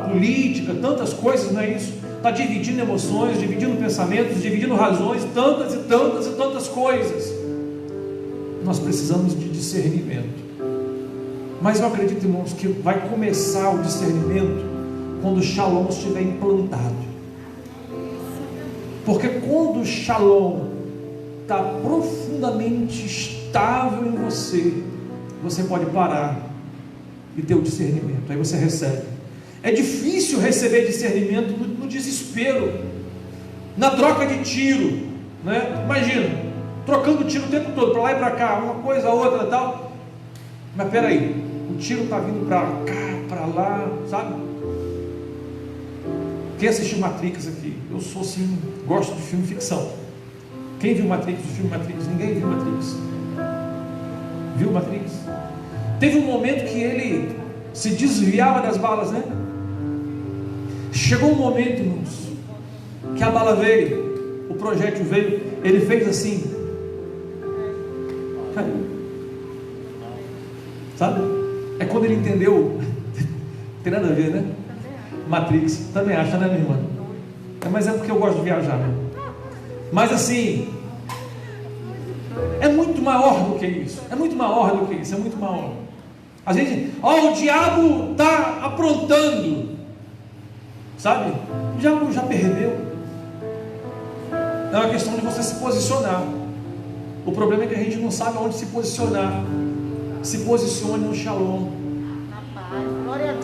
política, tantas coisas, não é isso? Está dividindo emoções, dividindo pensamentos, dividindo razões, tantas e tantas e tantas coisas. Nós precisamos de discernimento. Mas eu acredito, irmãos, que vai começar o discernimento quando o Shalom estiver implantado. Porque quando o Shalom está profundamente estável em você, você pode parar e ter o discernimento. Aí você recebe. É difícil receber discernimento no desespero, na troca de tiro, né? Imagina, trocando tiro o tempo todo, para lá e para cá, uma coisa, outra, tal. Mas peraí, o tiro está vindo para cá, para lá, sabe? Quem assistiu Matrix aqui? Eu sou assim, gosto de filme ficção. Quem viu Matrix, o filme Matrix? Ninguém viu Matrix. Viu Matrix? Teve um momento que ele se desviava das balas, né? Chegou um momento, irmãos, que a bala veio, o projétil veio, ele fez assim, caiu. Sabe? É quando ele entendeu. Tem nada a ver, né? Matrix, também acha, né, minha irmã? Mas é porque eu gosto de viajar, né? Mas assim, é muito maior do que isso. É muito maior do que isso. É muito maior. A gente, o diabo está aprontando, sabe? O diabo já perdeu. É uma questão de você se posicionar. O problema é que a gente não sabe onde se posicionar. Se posicione no Shalom,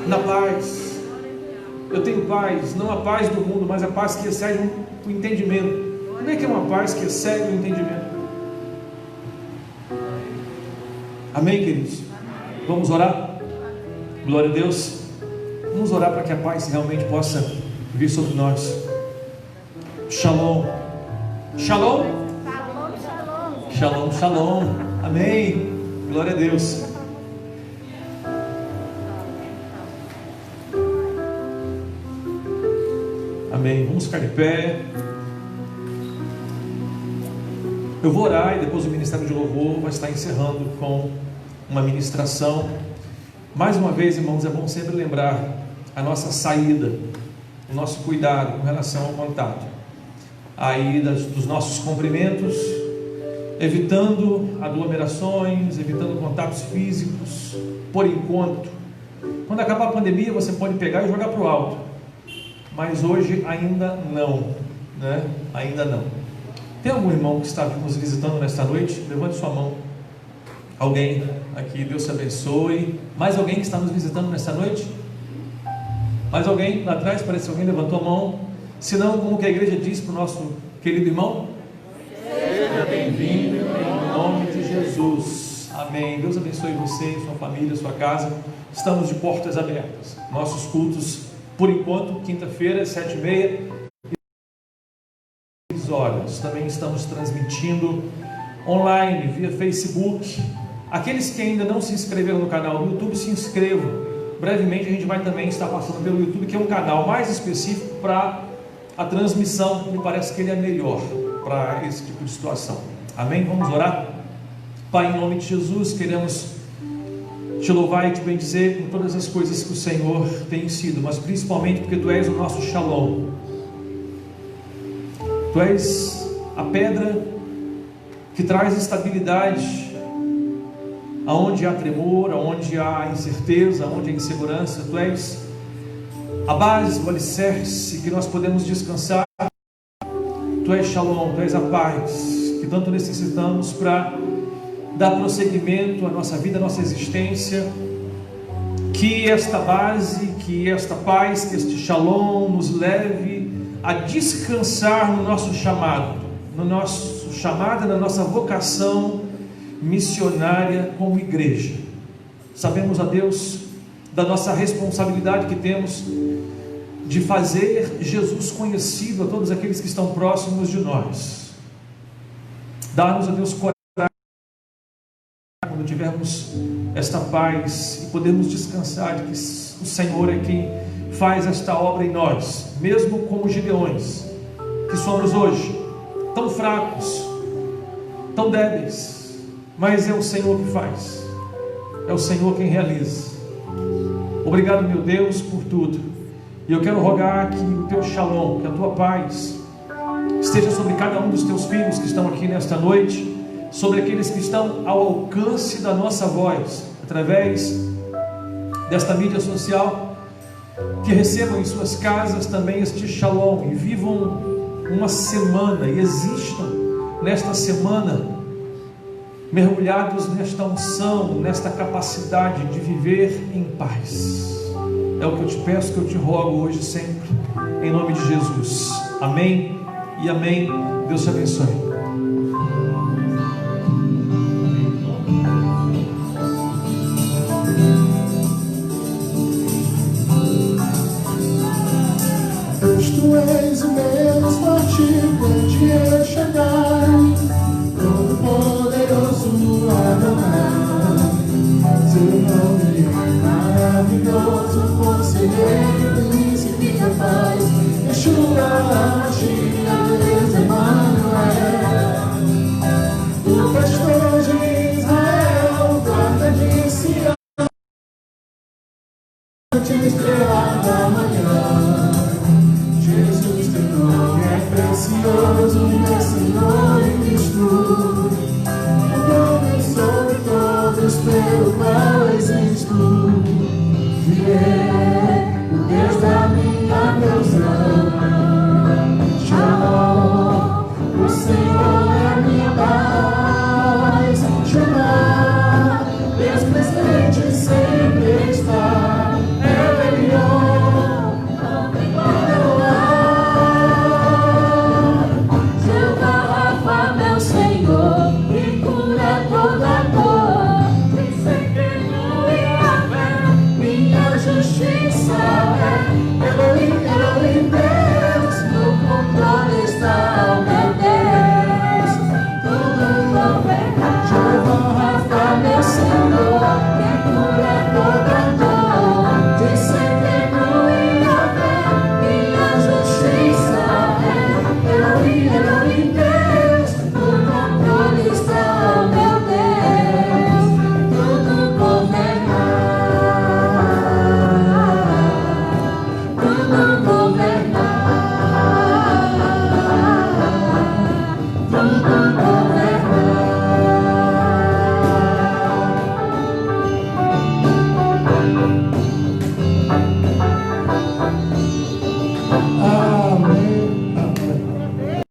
na paz. Eu tenho paz, não a paz do mundo, mas a paz que excede o entendimento. Como é que é uma paz que excede o entendimento? Amém, queridos? Vamos orar? Glória a Deus. Vamos orar para que a paz realmente possa vir sobre nós. Shalom. Shalom. Shalom, shalom. Amém. Glória a Deus. Amém. Vamos ficar de pé. Eu vou orar e depois o Ministério de Louvor vai estar encerrando com uma ministração. Mais uma vez, irmãos, é bom sempre lembrar a nossa saída, o nosso cuidado com relação ao contato, aí dos nossos cumprimentos, evitando aglomerações, evitando contatos físicos, por enquanto. Quando acabar a pandemia, você pode pegar e jogar para o alto, mas hoje ainda não, né? Ainda não. Tem algum irmão que está nos visitando nesta noite? Levante sua mão. Alguém aqui, Deus te abençoe. Mais alguém que está nos visitando nesta noite? Mais alguém lá atrás? Parece que alguém levantou a mão. Se não, como que a igreja diz para o nosso querido irmão? Seja bem-vindo em nome de Jesus. Amém. Deus abençoe você, sua família, sua casa. Estamos de portas abertas. Nossos cultos, por enquanto, quinta-feira, 7h30 horas. Também estamos transmitindo online, via Facebook. Aqueles que ainda não se inscreveram no canal do YouTube, se inscrevam. Brevemente a gente vai também estar passando pelo YouTube, que é um canal mais específico para a transmissão. Me parece que ele é melhor para esse tipo de situação. Amém? Vamos orar? Pai, em nome de Jesus, queremos te louvar e te bendizer por todas as coisas que o Senhor tem sido, mas principalmente porque Tu és o nosso Shalom. Tu és a pedra que traz estabilidade aonde há tremor, aonde há incerteza, aonde há insegurança. Tu és a base, o alicerce que nós podemos descansar Tu és Shalom, Tu és a paz que tanto necessitamos para dar prosseguimento à nossa vida, à nossa existência. Que esta base, que esta paz, que este Shalom nos leve a descansar no nosso chamado, na nossa vocação missionária como igreja. Sabemos, a Deus, da nossa responsabilidade que temos de fazer Jesus conhecido a todos aqueles que estão próximos de nós. Dá-nos, a Deus, coragem quando tivermos esta paz e podermos descansar de que o Senhor é quem faz esta obra em nós, mesmo como Gideões, que somos hoje, tão fracos, tão débeis, mas é o Senhor que faz, é o Senhor quem realiza. Obrigado, meu Deus, por tudo. E eu quero rogar que o Teu Shalom, que a Tua paz esteja sobre cada um dos Teus filhos que estão aqui nesta noite, sobre aqueles que estão ao alcance da nossa voz, através desta mídia social, que recebam em suas casas também este Shalom e vivam uma semana e existam nesta semana mergulhados nesta unção, nesta capacidade de viver em paz. É o que eu te peço, que eu te rogo hoje sempre, em nome de Jesus. Amém e amém. Deus te abençoe.